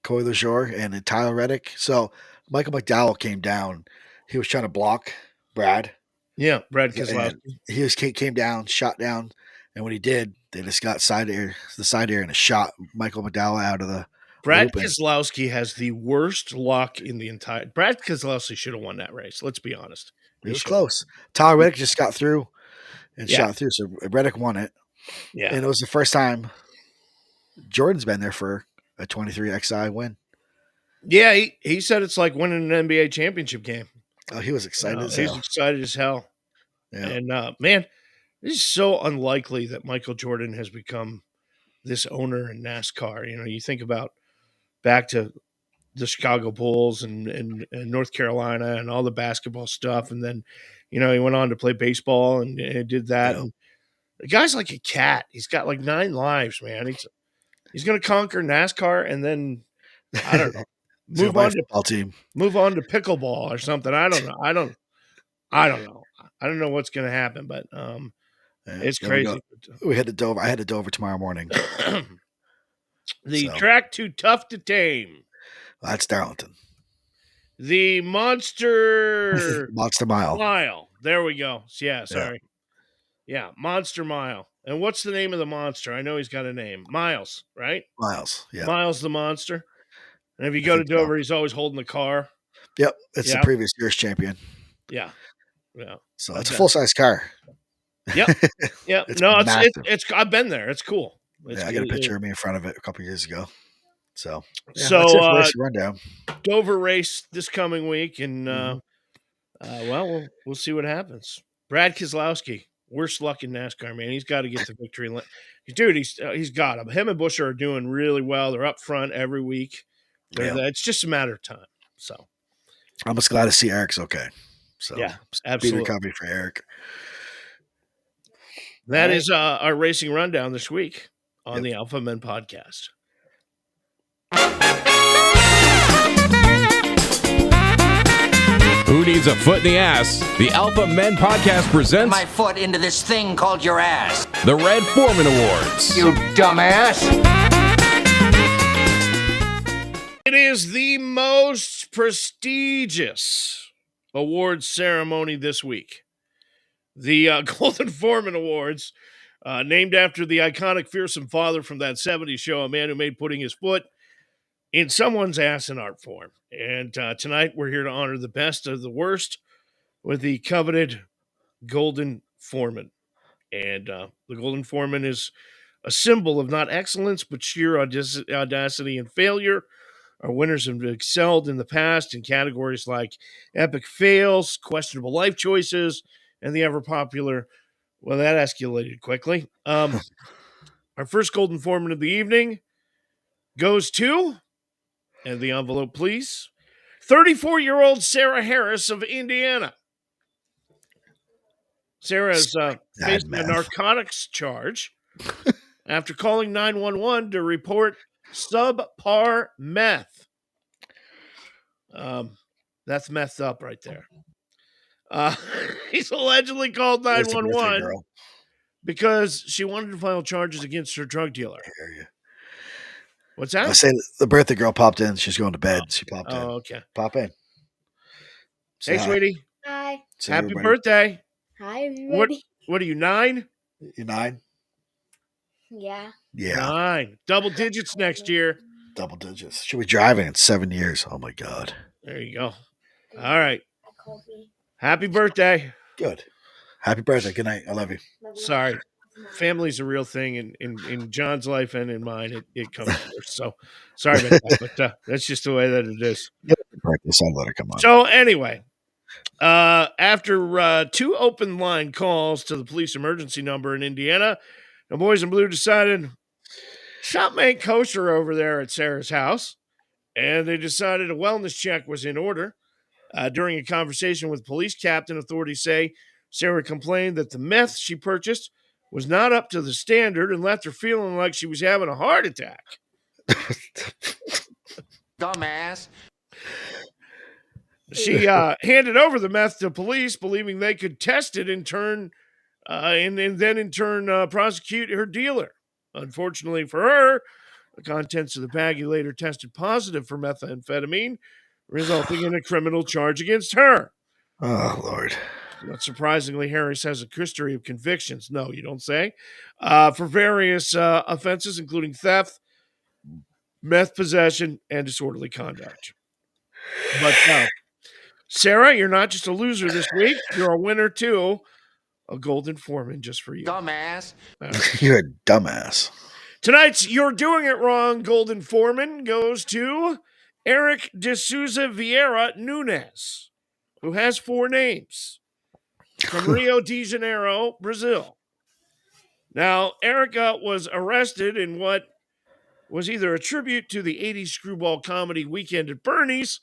Corey LaJour and then Tyler Reddick. So Michael McDowell came down. He was trying to block Brad. Yeah, Brad Keselowski. He came down, shot down, and when he did, they just got the side air, and it shot Michael McDowell out of the Brad Keselowski has the worst luck in the entire. Brad Keselowski should have won that race. Let's be honest. It was close. Tyler Reddick just got through and shot through, so Reddick won it. Yeah, and it was the first time Jordan's been there for a 23 XI win. Yeah, he said it's like winning an NBA championship game. Oh, he was excited as hell. He's excited as hell. Yeah. And, man, this is so unlikely that Michael Jordan has become this owner in NASCAR. You think about back to the Chicago Bulls and North Carolina and all the basketball stuff. And then, he went on to play baseball and did that. Yeah. And the guy's like a cat. He's got like 9 lives, man. He's going to conquer NASCAR and then, I don't know. Move on to pickleball or something. I don't know. I don't know. I don't know what's going to happen, but it's crazy. We head to Dover. I head to Dover tomorrow morning. The track too tough to tame. That's Darlington. The Monster Mile. There we go. Yeah, sorry. Yeah, Monster Mile. And what's the name of the monster? I know he's got a name. Miles, right? Miles. Yeah. Miles the Monster. And if you go to Dover, he's always holding the car. Yep. It's the previous year's champion. Yeah. Yeah. So it's a full-size car. Yep. Yep. it's I've been there. It's cool. I got a picture of me in front of it a couple years ago. So that's it for race rundown. Dover race this coming week, and we'll see what happens. Brad Keselowski, worst luck in NASCAR, man. He's got to get the victory. Dude, he's got him. Him and Buescher are doing really well. They're up front every week. It's just a matter of time. So I'm just glad to see Eric's okay. So yeah, absolutely. Speed recovery for Eric. That is our racing rundown this week on the Alpha Men podcast. Who needs a foot in the ass? The Alpha Men podcast presents my foot into this thing called your ass. The Red Foreman Awards. You dumbass. It is the most prestigious awards ceremony this week. The Golden Foreman Awards, named after the iconic fearsome father from that 70s show, a man who made putting his foot in someone's ass an art form. And tonight we're here to honor the best of the worst with the coveted Golden Foreman. And the Golden Foreman is a symbol of not excellence, but sheer audacity and failure. Our winners have excelled in the past in categories like epic fails, questionable life choices, and the ever-popular, well, that escalated quickly. Our first Golden Foreman of the evening goes to, and the envelope, please, 34-year-old Sarah Harris of Indiana. Sarah is facing a narcotics charge after calling 911 to report subpar meth. That's messed up right there. He's allegedly called 911 because she wanted to file charges against her drug dealer. What's that? I say the birthday girl popped in. She's going to bed. She popped in. Oh, okay. Pop in. Hey, sweetie. Hi. Happy birthday. Hi, everybody. What are you, 9? You're 9? Yeah. Yeah. 9. Double digits next year. Double digits. She'll be driving in 7 years. Oh, my God. There you go. All right. Happy birthday. Good. Happy birthday. Good night. I love you. Sorry. Family's a real thing in John's life and in mine. It comes first. So sorry about that. But that's just the way that it is. Practice. I'll let her come on. So anyway, after 2 open line calls to the police emergency number in Indiana, the boys in blue decided something ain't kosher over there at Sarah's house, and they decided a wellness check was in order. During a conversation with police captain, authorities say Sarah complained that the meth she purchased was not up to the standard and left her feeling like she was having a heart attack. Dumbass. She handed over the meth to police, believing they could test it in turn, and then in turn prosecute her dealer. Unfortunately for her, the contents of the baggie later tested positive for methamphetamine, resulting in a criminal charge against her. Oh, Lord. Not surprisingly, Harris has a history of convictions. No, you don't say. For various offenses, including theft, meth possession, and disorderly conduct. But Sarah, you're not just a loser this week. You're a winner, too. A golden foreman just for you. Dumbass. You're a dumbass. Tonight's You're Doing It Wrong golden foreman goes to Eric de Souza Vieira Nunes, who has 4 names, from Rio de Janeiro, Brazil. Now, Erica was arrested in what was either a tribute to the 80s screwball comedy Weekend at Bernie's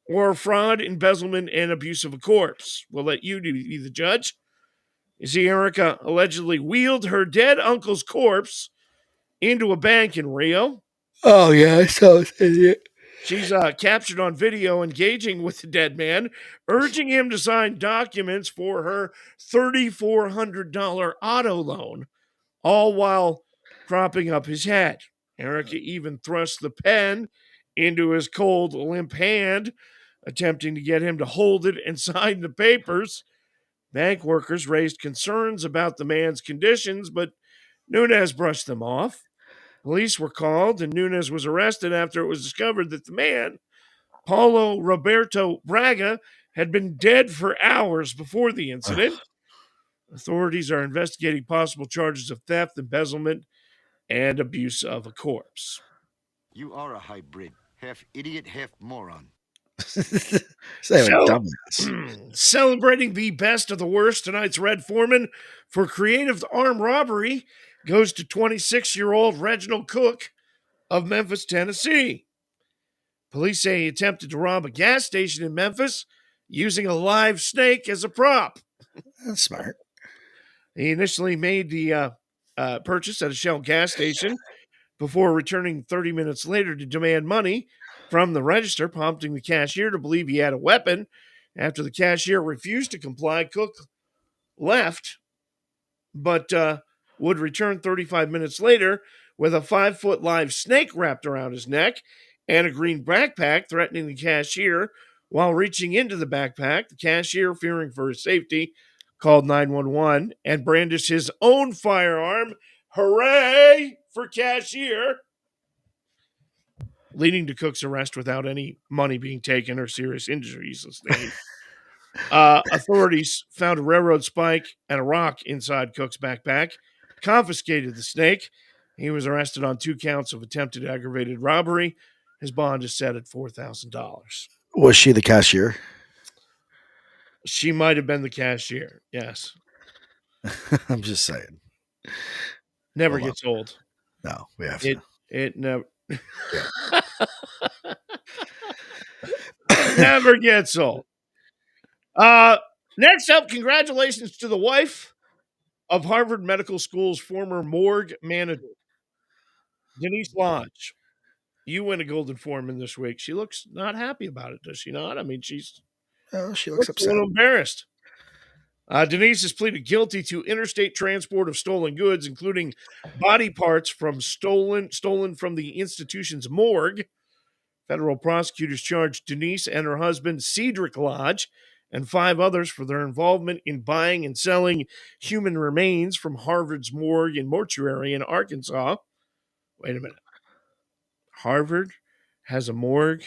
or fraud, embezzlement, and abuse of a corpse. We'll let you be the judge. You see, Erica allegedly wheeled her dead uncle's corpse into a bank in Rio. Oh, yeah, I saw this idiot. She's captured on video engaging with the dead man, urging him to sign documents for her $3,400 auto loan, all while propping up his head. Erica even thrust the pen into his cold, limp hand, attempting to get him to hold it and sign the papers. Bank workers raised concerns about the man's conditions, but Nunes brushed them off. Police were called, and Nunes was arrested after it was discovered that the man, Paulo Roberto Braga, had been dead for hours before the incident. Authorities are investigating possible charges of theft, embezzlement, and abuse of a corpse. You are a hybrid. Half idiot, half moron. Celebrating the best of the worst, tonight's Red Foreman for creative armed robbery goes to 26-year-old Reginald Cook of Memphis, Tennessee. Police say he attempted to rob a gas station in Memphis using a live snake as a prop. That's smart. He initially made the purchase at a Shell gas station before returning 30 minutes later to demand money from the register, prompting the cashier to believe he had a weapon. After the cashier refused to comply, Cook left, but would return 35 minutes later with a 5-foot live snake wrapped around his neck and a green backpack, threatening the cashier. While reaching into the backpack, the cashier, fearing for his safety, called 911 and brandished his own firearm. Hooray for cashier! Leading to Cook's arrest without any money being taken or serious injuries sustained. Authorities found a railroad spike and a rock inside Cook's backpack, confiscated the snake. He was arrested on 2 counts of attempted aggravated robbery. His bond is set at $4,000. Was she the cashier? She might have been the cashier, yes. I'm just saying. Never gets old. No, we have to. It never... never gets old. Next up, congratulations to the wife of Harvard Medical School's former morgue manager, Denise Lodge. You win a golden foreman this week. She looks not happy about it, does she not? I mean, she looks upset. A little embarrassed. Denise has pleaded guilty to interstate transport of stolen goods, including body parts stolen from the institution's morgue. Federal prosecutors charged Denise and her husband, Cedric Lodge, and 5 others for their involvement in buying and selling human remains from Harvard's morgue and mortuary in Arkansas. Wait a minute. Harvard has a morgue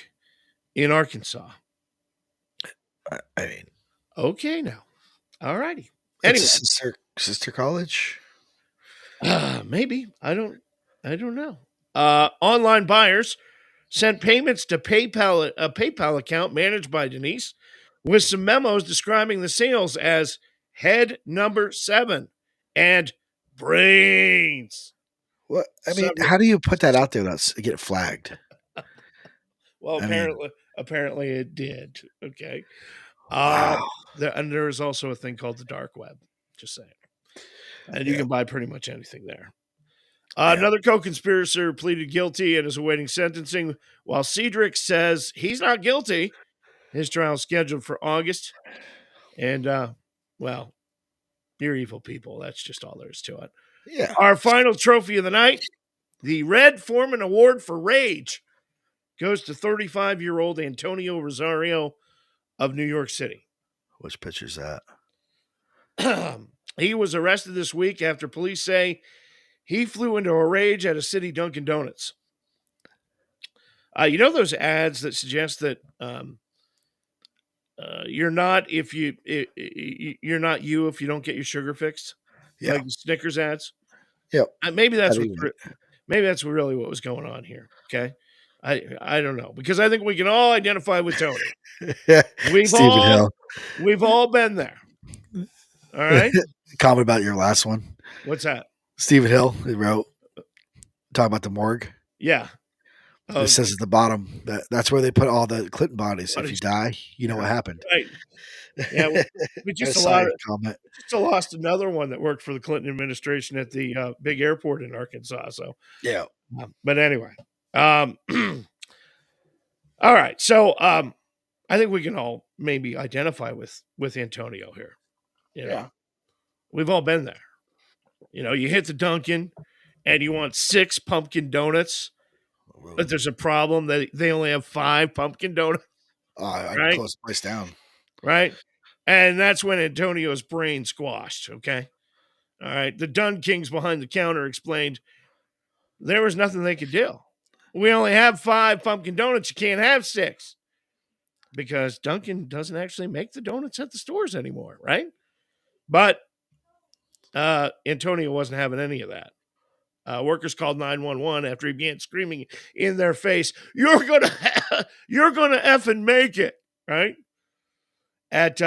in Arkansas. I mean, okay, now, all righty. It's Anyway, a sister college. Maybe I don't know. Online buyers sent payments to a PayPal account managed by Denise, with some memos describing the sales as head number 7 and brains. What I mean, how do you put that out there that's get flagged? Well, I apparently it did. Okay. Wow. And there is also a thing called the dark web. Just saying. And you can buy pretty much anything there. Another co-conspirator pleaded guilty and is awaiting sentencing, while Cedric says he's not guilty. His trial is scheduled for August. And, well, you're evil people. That's just all there is to it. Yeah. Our final trophy of the night, the Red Foreman Award for Rage, goes to 35-year-old Antonio Rosario of New York City. Which picture's that? He was arrested this week after police say he flew into a rage at a city Dunkin' Donuts. You know those ads that suggest that you're not you're not you if you don't get your sugar fixed? Yeah. Like the Snickers ads? Yep. Maybe that's really what was going on here. Okay. I don't know, because I think we can all identify with Tony. We've all been there. All right. Comment about your last one. What's that? Stephen Hill, he wrote, talking about the morgue. Yeah. It says at the bottom that's where they put all the Clinton bodies. If you die, you know what happened. Right. Yeah. We just lost another one that worked for the Clinton administration at the big airport in Arkansas. So yeah. But anyway. All right. So I think we can all maybe identify with Antonio here. You know? Yeah. We've all been there. You know, you hit the Dunkin' and you want 6 pumpkin donuts, but there's a problem that they only have 5 pumpkin donuts. I'd close the place down. Right? And that's when Antonio's brain squashed, okay? All right. The Dun Kings behind the counter explained there was nothing they could do. We only have 5 pumpkin donuts. You can't have 6. Because Dunkin' doesn't actually make the donuts at the stores anymore, right? But Antonio wasn't having any of that. Workers called 911 after he began screaming in their face, "You're gonna effing make it!" Right? At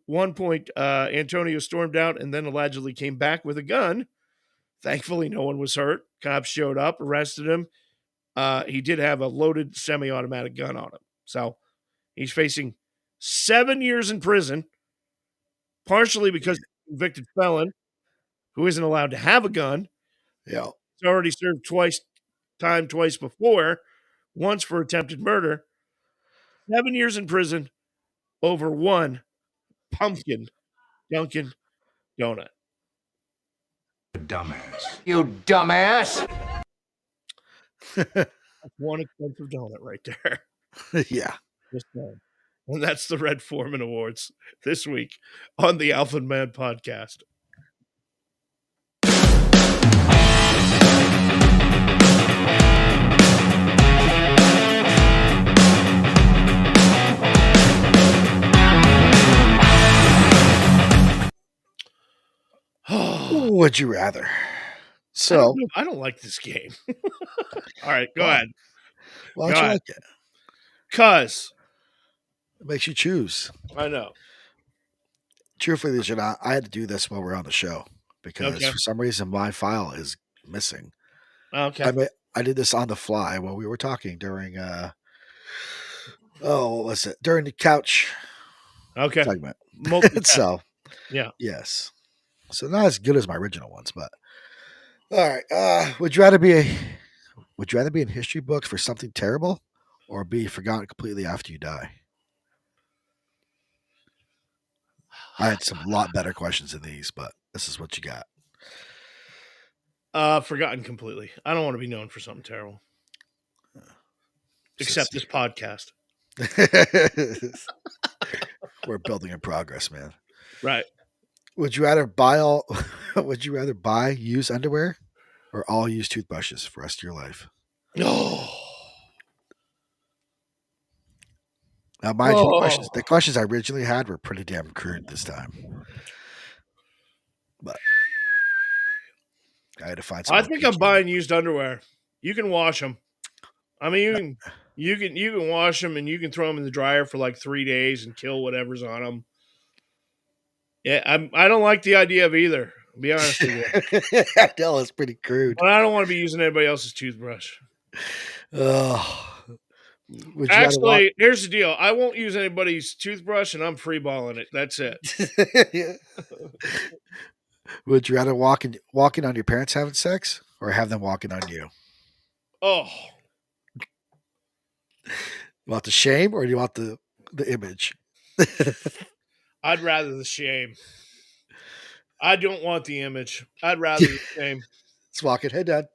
one point, Antonio stormed out and then allegedly came back with a gun. Thankfully, no one was hurt. Cops showed up, arrested him. He did have a loaded semi-automatic gun on him, so he's facing 7 years in prison, partially because he's a convicted felon who isn't allowed to have a gun. Yeah. He's already served twice before, once for attempted murder. 7 years in prison over 1 pumpkin Dunkin' donut. Dumbass. You dumbass. That's one expensive donut right there. Yeah. Just saying. And that's the Red Foreman Awards this week on the Alpha Man podcast. Would you rather? So I don't like this game. All right, go ahead. Why don't you like it? Because it makes you choose. I know. Truthfully, I had to do this while we're on the show because for some reason my file is missing. Okay. I did this on the fly while we were talking during what was it? During the couch segment. So yeah. Yes. So not as good as my original ones, but all right. Would you rather be in history books for something terrible or be forgotten completely after you die? I had some lot better questions than these, but this is what you got. Forgotten completely. I don't want to be known for something terrible. Except this podcast. We're building in progress, man. Right. Would you rather would you rather buy used underwear or all used toothbrushes for the rest of your life? No. Now, mind you, the questions I originally had were pretty damn crude this time. But I had to find I something. think I'm buying used underwear. You can wash them. I mean, you can wash them and you can throw them in the dryer for like 3 days and kill whatever's on them. Yeah, I don't like the idea of either. I'll be honest with you. I know it's pretty crude. But I don't want to be using anybody else's toothbrush. Actually, here's the deal. I won't use anybody's toothbrush, and I'm freeballing it. That's it. Would you rather walking on your parents having sex or have them walking on you? Oh. You want the shame or do you want the image? I'd rather the shame. I don't want the image. I'd rather the shame. It's walking. Hey, Dad.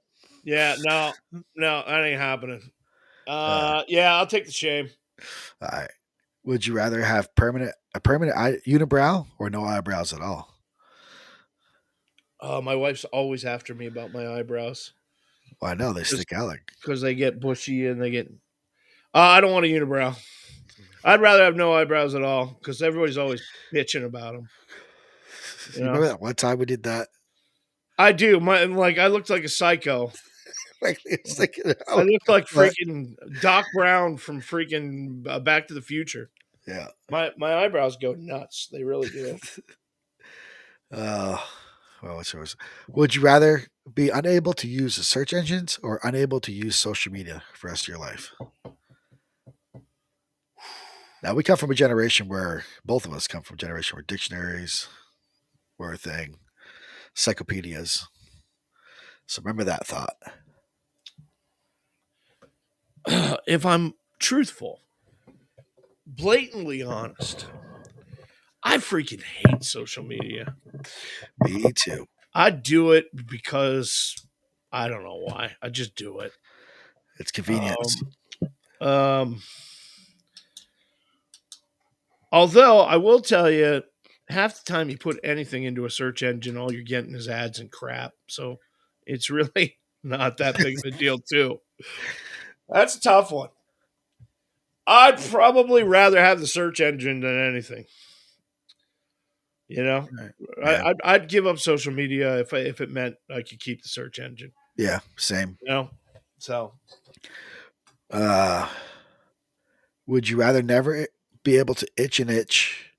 Yeah, no, that ain't happening. Yeah, I'll take the shame. All right. Would you rather have a permanent unibrow or no eyebrows at all? My wife's always after me about my eyebrows. Well, I know they stick out because they get bushy and they get. I don't want a unibrow. I'd rather have no eyebrows at all because everybody's always bitching about them. You remember that one time we did that? I do. I looked like a psycho. I looked like freaking Doc Brown from freaking Back to the Future. Yeah. My eyebrows go nuts. They really do. Well, what's yours? Would you rather be unable to use the search engines or unable to use social media for the rest of your life? Now, we come from a generation where both of us come from a generation where dictionaries were a thing, encyclopedias. So remember that thought. If I'm truthful, blatantly honest, I freaking hate social media. Me too. I do it because I don't know why. I just do it. It's convenience. Although I will tell you, half the time you put anything into a search engine, all you're getting is ads and crap. So it's really not that big of a deal, too. That's a tough one. I'd probably rather have the search engine than anything. You know, Yeah. I'd give up social media if it meant I could keep the search engine. Yeah, same. You know, so. Would you rather never be able to itch an itch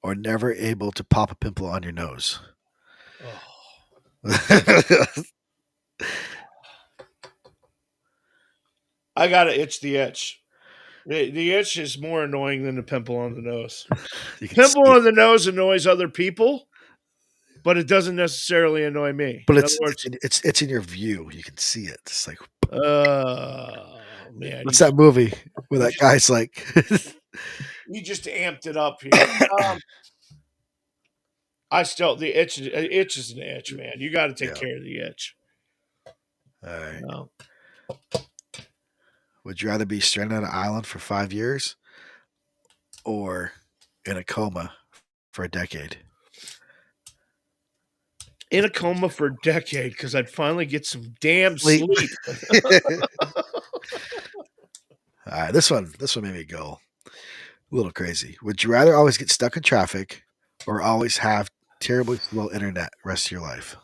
or never able to pop a pimple on your nose? I gotta itch the itch. The itch is more annoying than the pimple on the nose. Pimple on the nose annoys other people, but it doesn't necessarily annoy me. But it's in your view. You can see it. It's like, man, what's that movie where that guy's like? You just amped it up here. The itch is an itch, man. You got to take care of the itch. All right. Would you rather be stranded on an island for 5 years or in a coma for a decade? In a coma for a decade because I'd finally get some damn sleep. All right, this one made me go a little crazy. Would you rather always get stuck in traffic or always have terribly slow internet the rest of your life?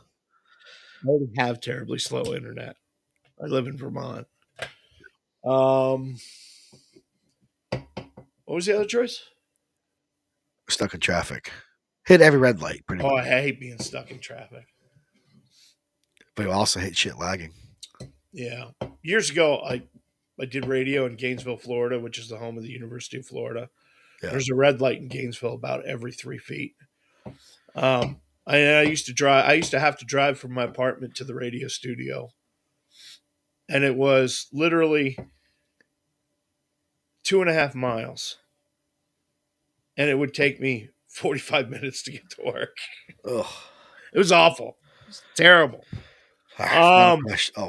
I already have terribly slow internet. I live in Vermont. What was the other choice? Stuck in traffic. Hit every red light, pretty much. I hate being stuck in traffic. But you also hate shit lagging. Yeah. Years ago, I did radio in Gainesville, Florida, which is the home of the University of Florida. Yeah. There's a red light in Gainesville about every 3 feet. I used to have to drive from my apartment to the radio studio. And it was literally 2.5 miles. And it would take me 45 minutes to get to work. Ugh. It was awful. It was terrible. Oh,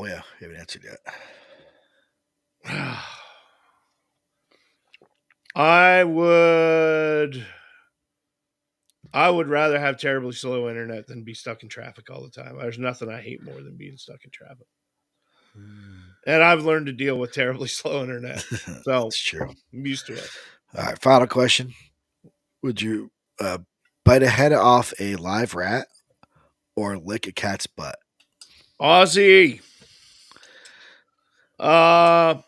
yeah. You haven't answered yet. I would rather have terribly slow internet than be stuck in traffic all the time. There's nothing I hate more than being stuck in traffic. And I've learned to deal with terribly slow internet. So That's true. I'm used to it. All right, final question. Would you bite a head off a live rat or lick a cat's butt? Aussie. I'm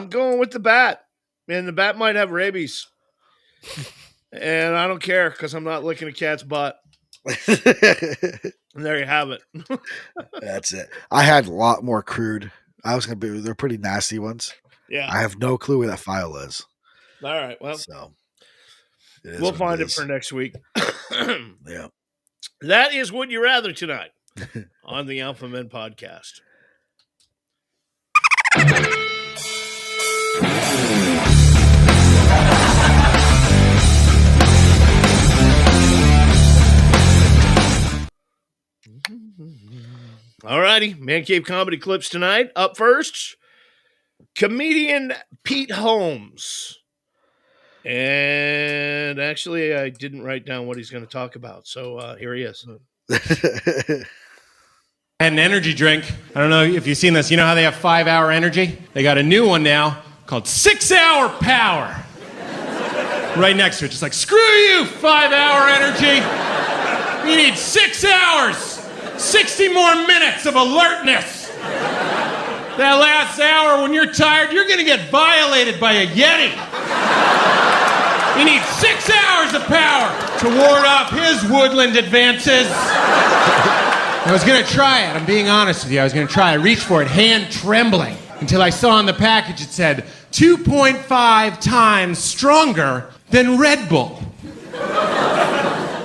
going with the bat. And the bat might have rabies. And I don't care because I'm not licking a cat's butt. And there you have it. That's it. I had a lot more crude. They're pretty nasty ones. Yeah. I have no clue where that file is. All right. Well, so we'll find it for next week. Yeah. That is Would You Rather tonight on the Alpha Men podcast. All righty, Man Cave Comedy Clips tonight. Up first, comedian Pete Holmes. And actually, I didn't write down what he's going to talk about, so here he is. And an energy drink. I don't know if you've seen this. You know how they have 5-hour energy? They got a new one now called 6-hour power. Right next to it, just like, screw you, 5-hour energy. You need 6 hours, 60 more minutes of alertness. That last hour, when you're tired, you're gonna get violated by a Yeti. You need 6 hours of power to ward off his woodland advances. I was gonna try it, I'm being honest with you. I was gonna try. I reached for it, hand trembling, until I saw on the package it said 2.5 times stronger than Red Bull.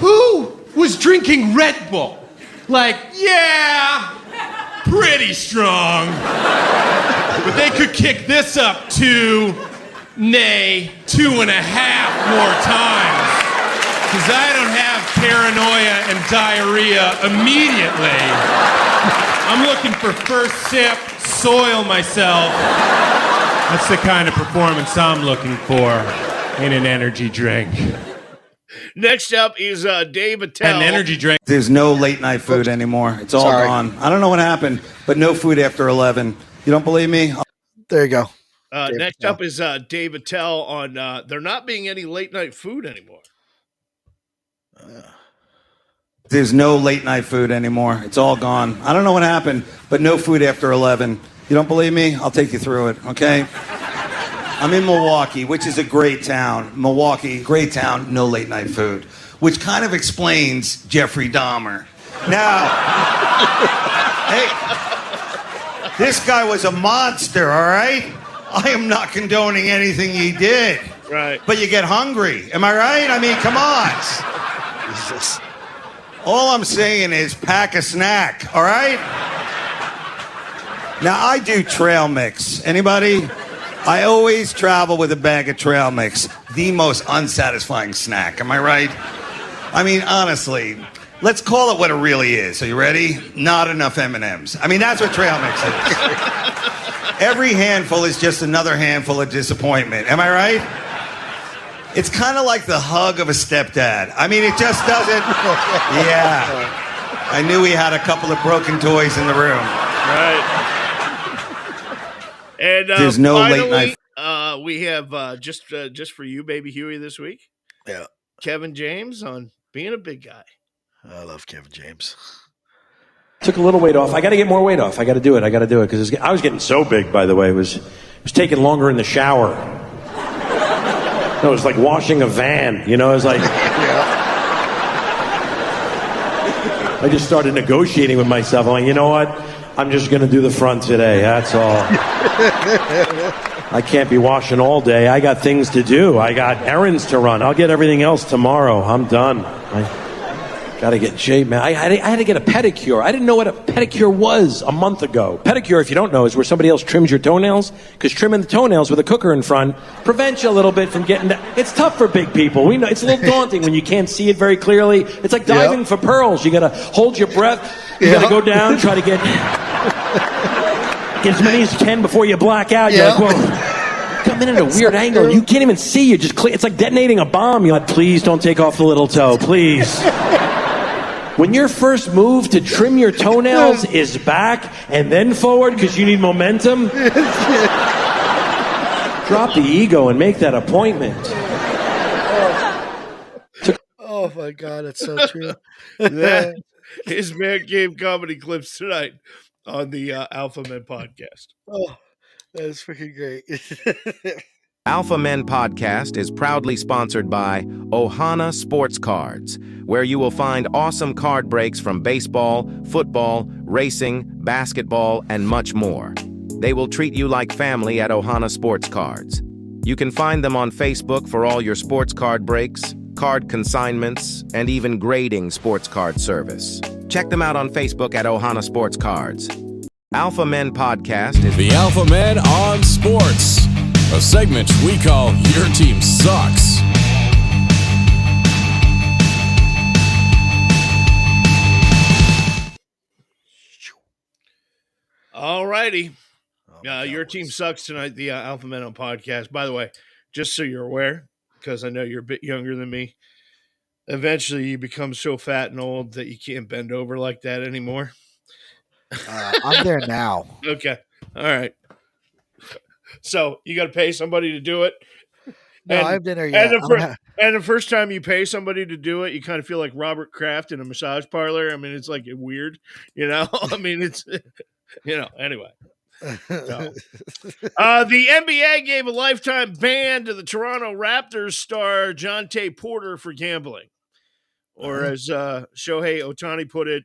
Who was drinking Red Bull? Like, yeah, pretty strong. But they could kick this up 2, nay, 2.5 more times. Because I don't have paranoia and diarrhea immediately. I'm looking for first sip, soil myself. That's the kind of performance I'm looking for in an energy drink. Next up is Dave Attell. An energy drink. There's no late night food anymore. It's all gone. I don't know what happened, but no food after 11. You don't believe me? There you go. Next up is Dave Attell on there not being any late night food anymore. There's no late night food anymore. It's all gone. I don't know what happened, but no food after 11. You don't believe me? I'll take you through it, okay? I'm in Milwaukee, which is a great town. Milwaukee, great town, no late night food. Which kind of explains Jeffrey Dahmer. Now, hey, this guy was a monster, all right? I am not condoning anything he did. Right. But you get hungry. Am I right? I mean, come on. Jesus. All I'm saying is pack a snack, all right? Now, I do trail mix. Anybody? I always travel with a bag of trail mix. The most unsatisfying snack. Am I right? I mean, honestly, let's call it what it really is. Are you ready? Not enough M&Ms. I mean, that's what trail mix is. Every handful is just another handful of disappointment. Am I right? It's kind of like the hug of a stepdad. I mean, it just doesn't... Yeah. I knew he had a couple of broken toys in the room. Right. And there's no finally, late night. We have just for you, Baby Huey, this week. Yeah. Kevin James on being a big guy. I love Kevin James. Took a little weight off. I got to get more weight off. I got to do it because I was getting so big. By the way, it was taking longer in the shower. No, it was like washing a van. You know, it was like. I just started negotiating with myself. I'm like, you know what? I'm just going to do the front today. That's all. I can't be washing all day. I got things to do. I got errands to run. I'll get everything else tomorrow. I'm done. I got to get shaved, man. I had to get a pedicure. I didn't know what a pedicure was a month ago. Pedicure, if you don't know, is where somebody else trims your toenails, because trimming the toenails with a cooker in front prevents you a little bit from getting... It's tough for big people. We know it's a little daunting when you can't see it very clearly. It's like diving for pearls. You got to hold your breath. You got to go down, try to get as many as you can before you black out. You're like, whoa. come in at a weird angle. You can't even see. You just it's like detonating a bomb. You're like, please don't take off the little toe, please. When your first move to trim your toenails is back and then forward because you need momentum, drop the ego and make that appointment. Oh my God, that's so true. That is Man Cave Comedy Clips tonight on the Alpha Men podcast. Oh, that's freaking great. Alpha Men Podcast is proudly sponsored by Ohana Sports Cards, where you will find awesome card breaks from baseball, football, racing, basketball, and much more. They will treat you like family at Ohana Sports Cards. You can find them on Facebook for all your sports card breaks, card consignments, and even grading sports card service. Check them out on Facebook at Ohana Sports Cards. Alpha Men Podcast is The Alpha Men on Sports, a segment we call Your Team Sucks. All righty. Your team sucks tonight, the Alpha Men on podcast. By the way, just so you're aware, because I know you're a bit younger than me, eventually you become so fat and old that you can't bend over like that anymore. I'm there now. Okay. All right. So you got to pay somebody to do it. No, I haven't been there yet. And the first time you pay somebody to do it, you kind of feel like Robert Kraft in a massage parlor. I mean, it's like weird, I mean, it's, anyway. So. The NBA gave a lifetime ban to the Toronto Raptors star Jonte Porter for gambling. Or as Shohei Ohtani put it,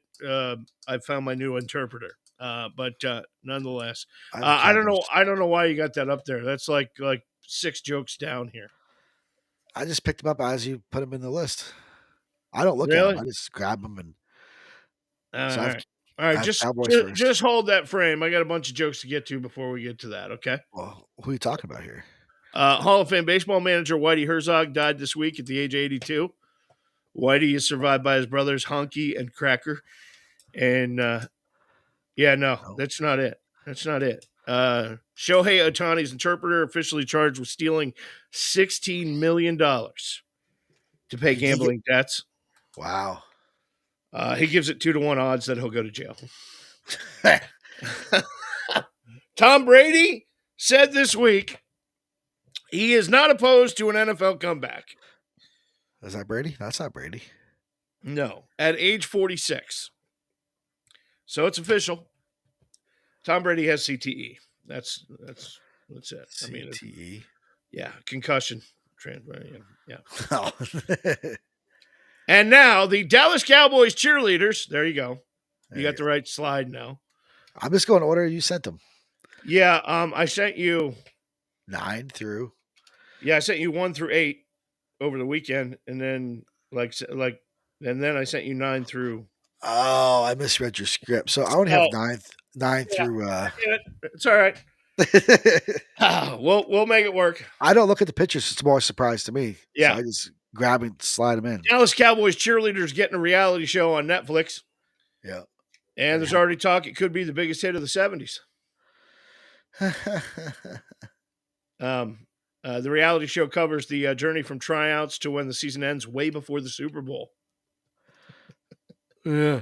I found my new interpreter. But nonetheless, I don't know why you got that up there. That's like 6 jokes down here. I just picked them up as you put them in the list. I don't look at them. I just grab them and. All right. Just hold that frame. I got a bunch of jokes to get to before we get to that. Okay. Well, who are you talking about here? Hall of Fame baseball manager Whitey Herzog died this week at the age of 82. Whitey is survived by his brothers Honky and Cracker. And that's not it. That's not it. Shohei Ohtani's interpreter officially charged with stealing $16 million to pay gambling debts. Wow. He gives it 2-1 odds that he'll go to jail. Tom Brady said this week he is not opposed to an NFL comeback. Is that Brady? That's not Brady. No, at age 46. So it's official. Tom Brady has CTE. That's it. CTE? I mean, concussion. Yeah. Oh. And now the Dallas Cowboys cheerleaders. There you go. You got the right slide now. I'm just going to order. You sent them. Yeah. I sent you 9 through. Yeah, I sent you 1 through 8 over the weekend, and then and then I sent you 9 through. Oh, I misread your script. So I only have 9 through. It's all right. We'll make it work. I don't look at the pictures. It's more a surprise to me. Yeah, so I just grab and slide them in. Dallas Cowboys cheerleaders getting a reality show on Netflix. Yeah, and there's already talk it could be the biggest hit of the 70s. The reality show covers the journey from tryouts to when the season ends, way before the Super Bowl. Yeah,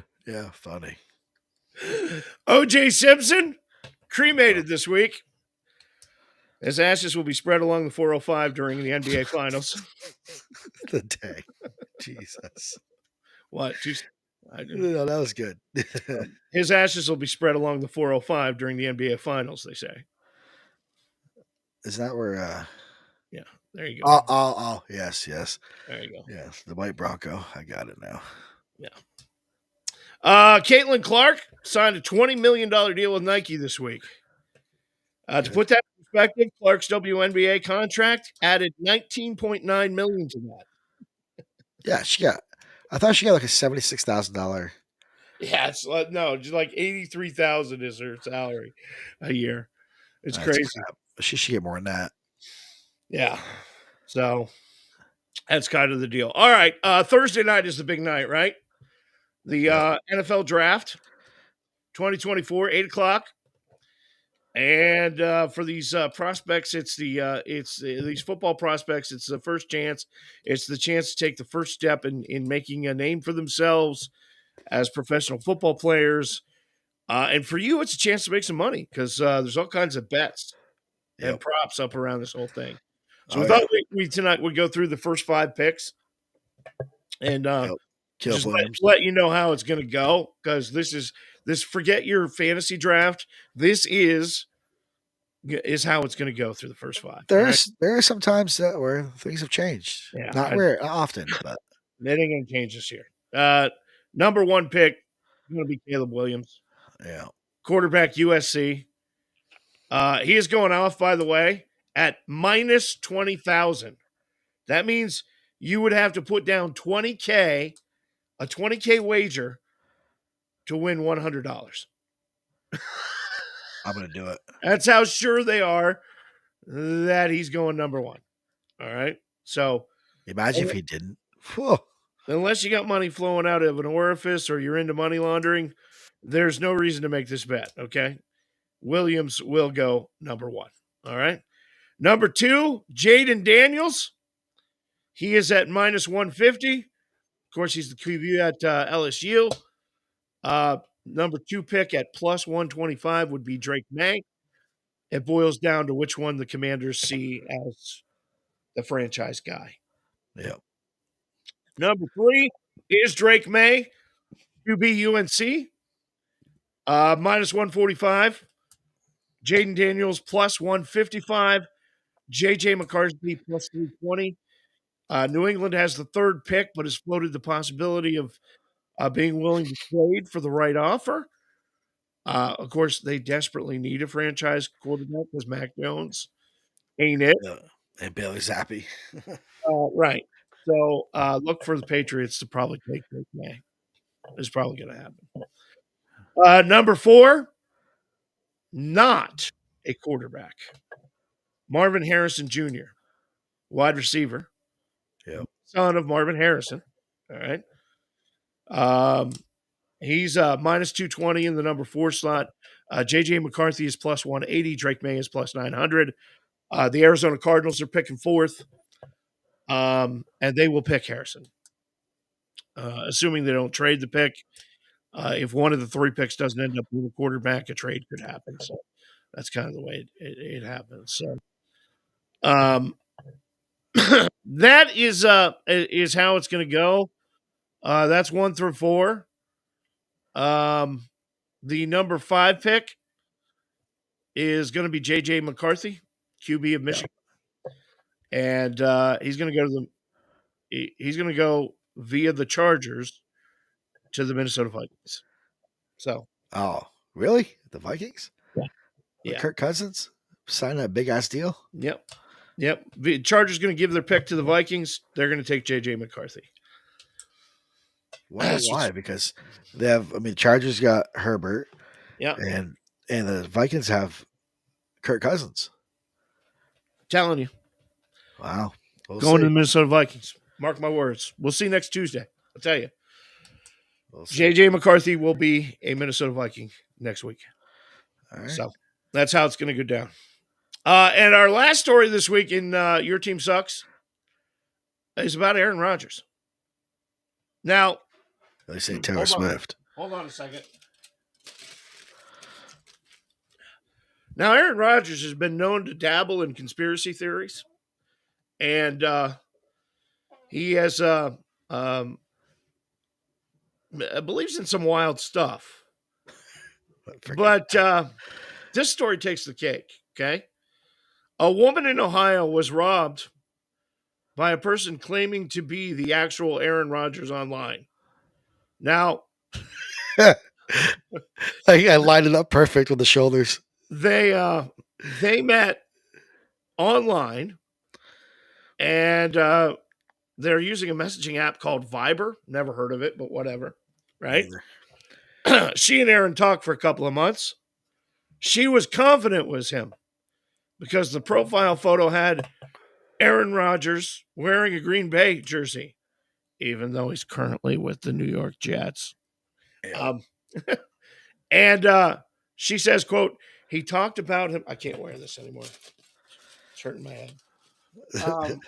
funny. O.J. Simpson cremated this week. His ashes will be spread along the 405 during the NBA Finals. The day, Jesus. What? No, that was good. His ashes will be spread along the 405 during the NBA Finals, they say. Is that where? Yeah, there you go. Oh, yes. There you go. Yes, the white Bronco. I got it now. Yeah. Caitlin Clark signed a $20 million deal with Nike this week. To put that in perspective, Clark's WNBA contract added $19.9 million to that. Yeah, I thought she got like a $76,000. Yeah, it's just like $83,000 is her salary a year. It's crazy. Crap. She should get more than that. Yeah. So that's kind of the deal. All right. Thursday night is the big night, right? The NFL draft 2024, 8 o'clock. And for these prospects, it's these football prospects. It's the first chance. It's the chance to take the first step in making a name for themselves as professional football players. And for you, it's a chance to make some money because there's all kinds of bets and props up around this whole thing. So we thought we tonight would go through the first 5 picks and just let you know how it's going to go, because this forget your fantasy draft. This is how it's going to go through the first 5. There are some times where things have changed. Yeah, not often, but it ain't going to change this year. Number 1 pick is going to be Caleb Williams. Yeah, quarterback, USC. He is going off, by the way, at minus 20,000. That means you would have to put down $20K, a $20K wager, to win $100. I'm going to do it. That's how sure they are that he's going number 1. All right. So imagine if he didn't. Whew. Unless you got money flowing out of an orifice or you're into money laundering, there's no reason to make this bet. Okay. Williams will go number 1. All right. Number 2, Jaden Daniels. He is at minus 150. Of course, he's the QB at LSU. Number 2 pick at plus 125 would be Drake May. It boils down to which one the Commanders see as the franchise guy. Yep. Number 3 is Drake May, QB UNC. Minus 145. Jaden Daniels plus 155. J.J. McCarthy plus 320. New England has the 3rd pick, but has floated the possibility of being willing to trade for the right offer. Of course, they desperately need a franchise quarterback because Mac Jones ain't it. And Bailey Zappi. Right. So look for the Patriots to probably take Drake May. It's probably going to happen. Number 4, not a quarterback. Marvin Harrison Jr., wide receiver. Yep. Son of Marvin Harrison. All right. He's minus 220 in the number 4 slot. J.J. McCarthy is plus 180. Drake May is plus 900. The Arizona Cardinals are picking 4th, and they will pick Harrison. Assuming they don't trade the pick. If one of the 3 picks doesn't end up with a quarterback, a trade could happen. So that's kind of the way it happens. So that is how it's going to go. That's 1 through 4. The number 5 pick is going to be J.J. McCarthy, QB of Michigan, and he's going to go via the Chargers to the Minnesota Vikings. So, oh, really? The Vikings? Yeah. Kirk Cousins signed that big ass deal. Yep. The Chargers going to give their pick to the Vikings. They're going to take J.J. McCarthy. Why? Because they have. I mean, Chargers got Herbert. Yeah. And the Vikings have Kirk Cousins. Telling you. Wow. Going to the Minnesota Vikings. Mark my words. We'll see next Tuesday. I'll tell you. J.J. McCarthy will be a Minnesota Viking next week. All right. So that's how it's going to go down. And our last story this week in Your Team Sucks is about Aaron Rodgers. Now, they say Taylor Swift. Hold on a second. Now, Aaron Rodgers has been known to dabble in conspiracy theories, and he has believes in some wild stuff. But this story takes the cake, okay? A woman in Ohio was robbed by a person claiming to be the actual Aaron Rodgers online. Now, I lined it up perfect with the shoulders. They met online, and they're using a messaging app called Viber. Never heard of it, but whatever, right? She and Aaron talked for a couple of months. She was confident it was him because the profile photo had Aaron Rodgers wearing a Green Bay jersey, even though he's currently with the New York Jets. And she says, quote, He talked about him. I can't wear this anymore. It's hurting my head. I'll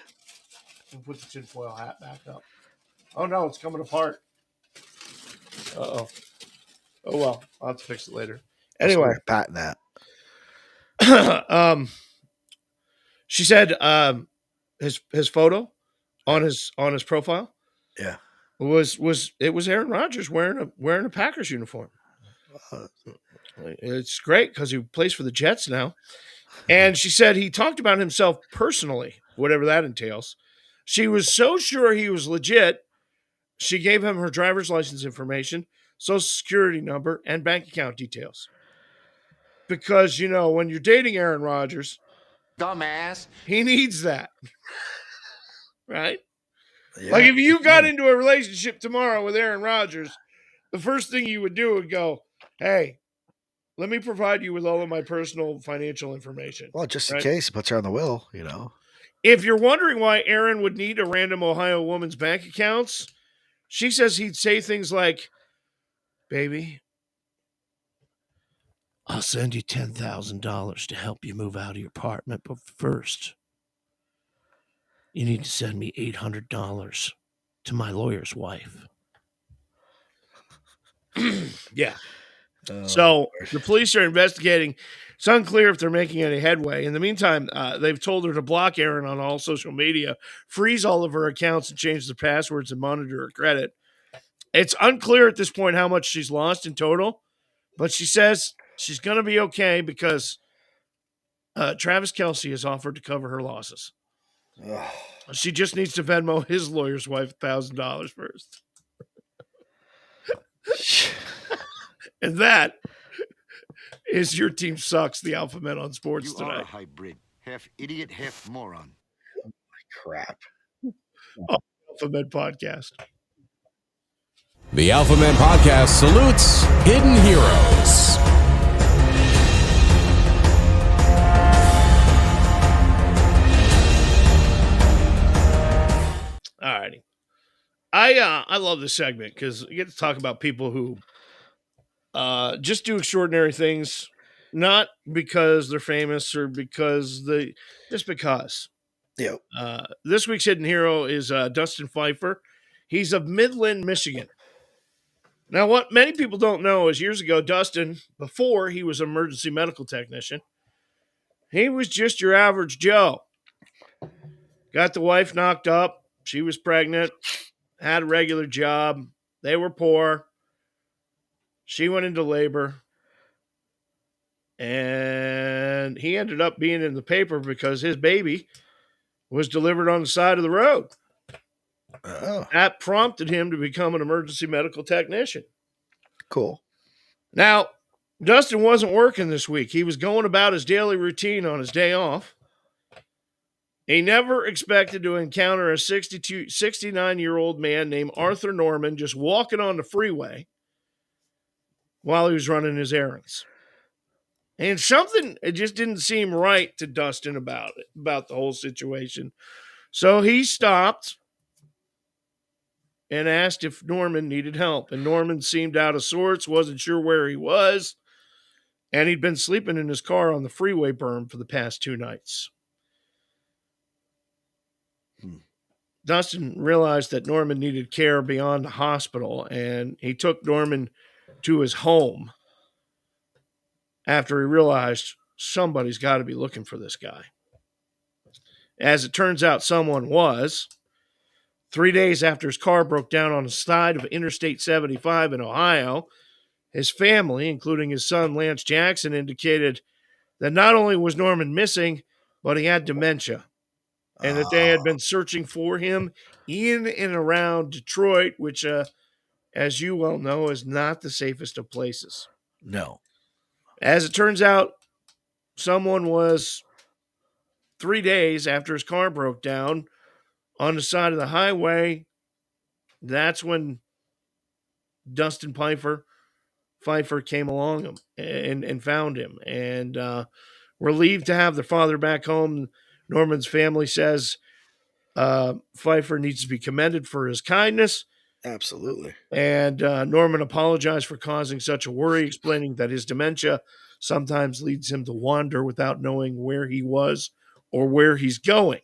put the tinfoil hat back up. Oh, no, it's coming apart. Uh-oh. Oh, well, I'll have to fix it later. Anyway. Patent that. She said his photo on his profile was Aaron Rodgers wearing a Packers uniform. It's great because he plays for the Jets now. And she said he talked about himself personally, whatever that entails. She was so sure he was legit, she gave him her driver's license information, social security number, and bank account details. Because, when you're dating Aaron Rodgers, dumbass, he needs that. Right? Yeah. Like if you got into a relationship tomorrow with Aaron Rodgers, the first thing you would do would go, hey, let me provide you with all of my personal financial information. Well, just in case he puts her on the will, If you're wondering why Aaron would need a random Ohio woman's bank accounts, she says he'd say things like, baby, I'll send you $10,000 to help you move out of your apartment, but first, you need to send me $800 to my lawyer's wife. Yeah. So the police are investigating. It's unclear if they're making any headway. In the meantime, they've told her to block Aaron on all social media, freeze all of her accounts and change the passwords and monitor her credit. It's unclear at this point how much she's lost in total, but she says she's going to be okay because Travis Kelce has offered to cover her losses. Ugh. She just needs to Venmo his lawyer's wife $1,000 first. And that is Your Team Sucks, the Alpha Men on Sports You tonight. are a hybrid. Half idiot, half moron. Crap. Alpha Men Podcast. The Alpha Men Podcast salutes hidden heroes. All righty. I love this segment because we get to talk about people who just do extraordinary things, not because they're famous or just because. Yeah. This week's hidden hero is Dustin Pfeiffer. He's of Midland, Michigan. Now, what many people don't know is years ago, Dustin, before he was an emergency medical technician, he was just your average Joe. Got the wife knocked up. She was pregnant, had a regular job. They were poor. She went into labor. And he ended up being in the paper because his baby was delivered on the side of the road. Oh. That prompted him to become an emergency medical technician. Cool. Now, Dustin wasn't working this week. He was going about his daily routine on his day off. He never expected to encounter a 69-year-old man named Arthur Norman just walking on the freeway while he was running his errands. And it just didn't seem right to Dustin about the whole situation. So he stopped and asked if Norman needed help. And Norman seemed out of sorts, wasn't sure where he was, and he'd been sleeping in his car on the freeway berm for the past 2 nights. Dustin realized that Norman needed care beyond the hospital, and he took Norman to his home after he realized somebody's got to be looking for this guy. As it turns out, someone was. 3 days after his car broke down on the side of Interstate 75 in Ohio, his family, including his son Lance Jackson, indicated that not only was Norman missing, but he had dementia, and that they had been searching for him in and around Detroit, which, as you well know, is not the safest of places. No. As it turns out, someone was 3 days after his car broke down on the side of the highway. That's when Dustin Pfeiffer came along and found him. And relieved to have their father back home. Norman's family says Pfeiffer needs to be commended for his kindness. Absolutely. And Norman apologized for causing such a worry, explaining that his dementia sometimes leads him to wander without knowing where he was or where he's going.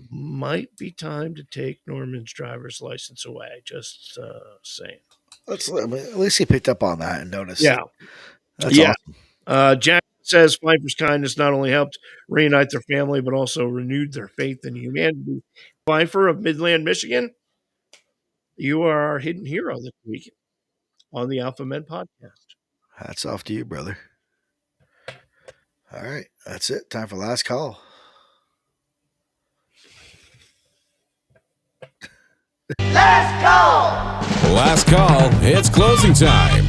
Might be time to take Norman's driver's license away. Just saying. At least he picked up on that and noticed. Yeah. That's awesome. Jack says Pfeiffer's kindness not only helped reunite their family, but also renewed their faith in humanity. Pfeiffer of Midland, Michigan, you are our hidden hero this week on the Alpha Men podcast. Hats off to you, brother. All right. That's it. Time for last call. Last call! Last call. It's closing time.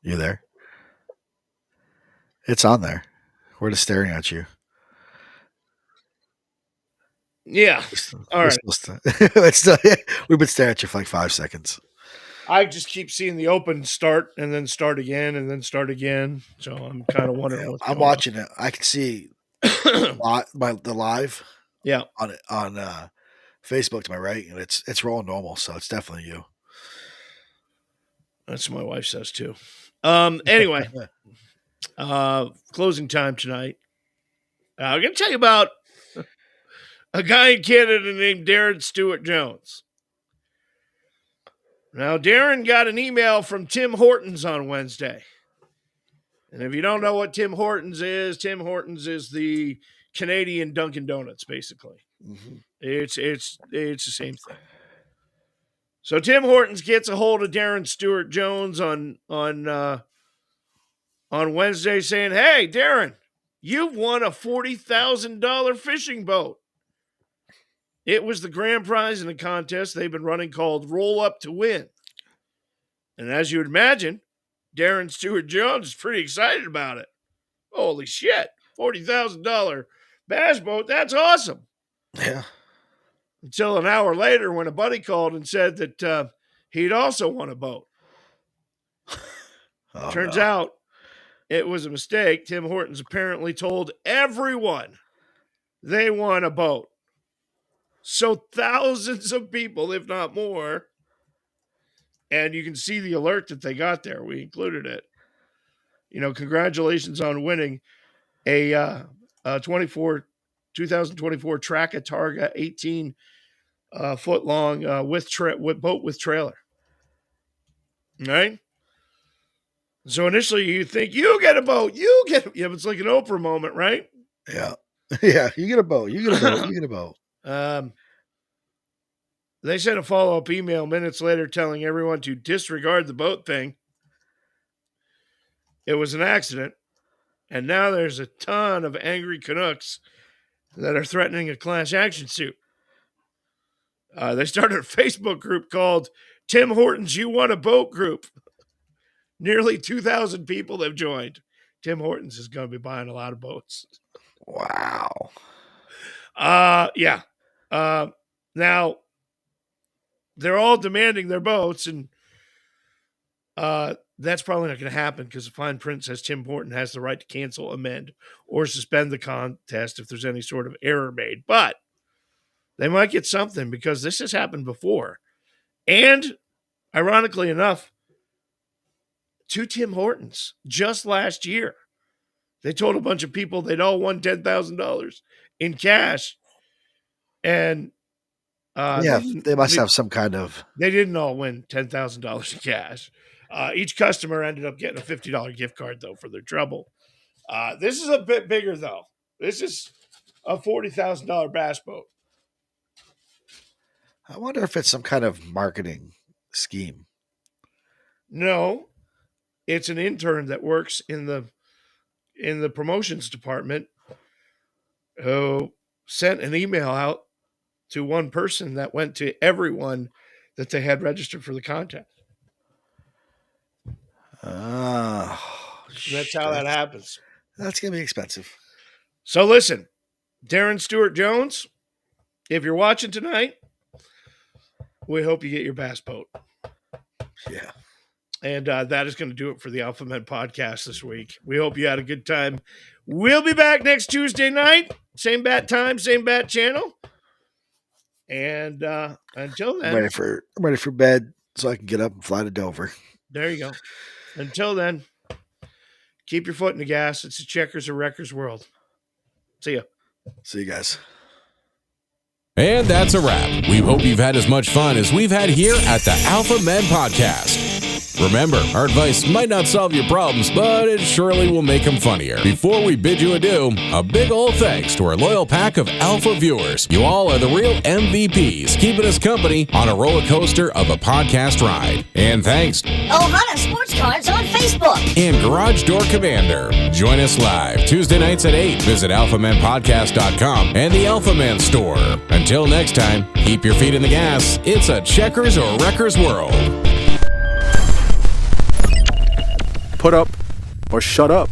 You there? It's on there. We're just staring at you. Yeah. All right. We've been staring at you for like 5 seconds. I just keep seeing the open start and then start again and then start again. So I'm kind of wondering what's I'm watching it. I can see the live. Yeah. On Facebook to my right, and it's rolling normal, so it's definitely you. That's what my wife says too. Anyway, closing time tonight. I'm going to tell you about a guy in Canada named Darren Stewart Jones. Now, Darren got an email from Tim Hortons on Wednesday. And if you don't know what Tim Hortons is the Canadian Dunkin' Donuts, basically. Mm-hmm. It's the same thing. So Tim Hortons gets a hold of Darren Stewart Jones on Wednesday saying, "Hey, Darren, you've won a $40,000 fishing boat." It was the grand prize in a contest they've been running called Roll Up to Win. And as you would imagine, Darren Stewart Jones is pretty excited about it. Holy shit, $40,000 bass boat, that's awesome. Yeah. Until an hour later when a buddy called and said that he'd also won a boat. Turns out it was a mistake. Tim Hortons apparently told everyone they won a boat. So thousands of people, if not more, and you can see the alert that they got there. We included it. Congratulations on winning a 2024 Track a Targa 18 foot long with boat with trailer. All right. So initially you think you get a boat, it's like an Oprah moment, right? Yeah. Yeah. You get a boat. You get a boat. You get a boat. They sent a follow-up email minutes later telling everyone to disregard the boat thing. It was an accident. And now there's a ton of angry Canucks that are threatening a class action suit. They started a Facebook group called Tim Hortons You Want a Boat Group. Nearly 2,000 people have joined. Tim Hortons is going to be buying a lot of boats. Wow. Yeah. Now, they're all demanding their boats, and that's probably not going to happen because the fine print says Tim Horton has the right to cancel, amend, or suspend the contest if there's any sort of error made. But they might get something because this has happened before. And, ironically enough, to Tim Hortons just last year. They told a bunch of people they'd all won $10,000 in cash. And they must have some kind of... They didn't all win $10,000 in cash. Each customer ended up getting a $50 gift card, though, for their trouble. This is a bit bigger, though. This is a $40,000 bass boat. I wonder if it's some kind of marketing scheme. No, it's an intern that works in the promotions department who sent an email out to one person that went to everyone that they had registered for the contest. That's how that happens. That's going to be expensive. So listen, Darren Stewart Jones, if you're watching tonight, we hope you get your bass boat. Yeah. And that is going to do it for the Alpha Men podcast this week. We hope you had a good time. We'll be back next Tuesday night. Same bat time, same bat channel. And until then. I'm ready for bed so I can get up and fly to Dover. There you go. Until then, keep your foot in the gas. It's a checkers or wreckers world. See ya. See you guys. And that's a wrap. We hope you've had as much fun as we've had here at the Alpha Men Podcast. Remember, our advice might not solve your problems, but it surely will make them funnier. Before we bid you adieu, a big old thanks to our loyal pack of Alpha viewers. You all are the real MVPs, keeping us company on a roller coaster of a podcast ride. And thanks Ohana Sports Cards on Facebook and Garage Door Commander. Join us live Tuesday nights at 8. Visit alphamenpodcast.com and the Alpha Men store. Until next time, keep your feet in the gas. It's a checkers or wreckers world. Put up or shut up.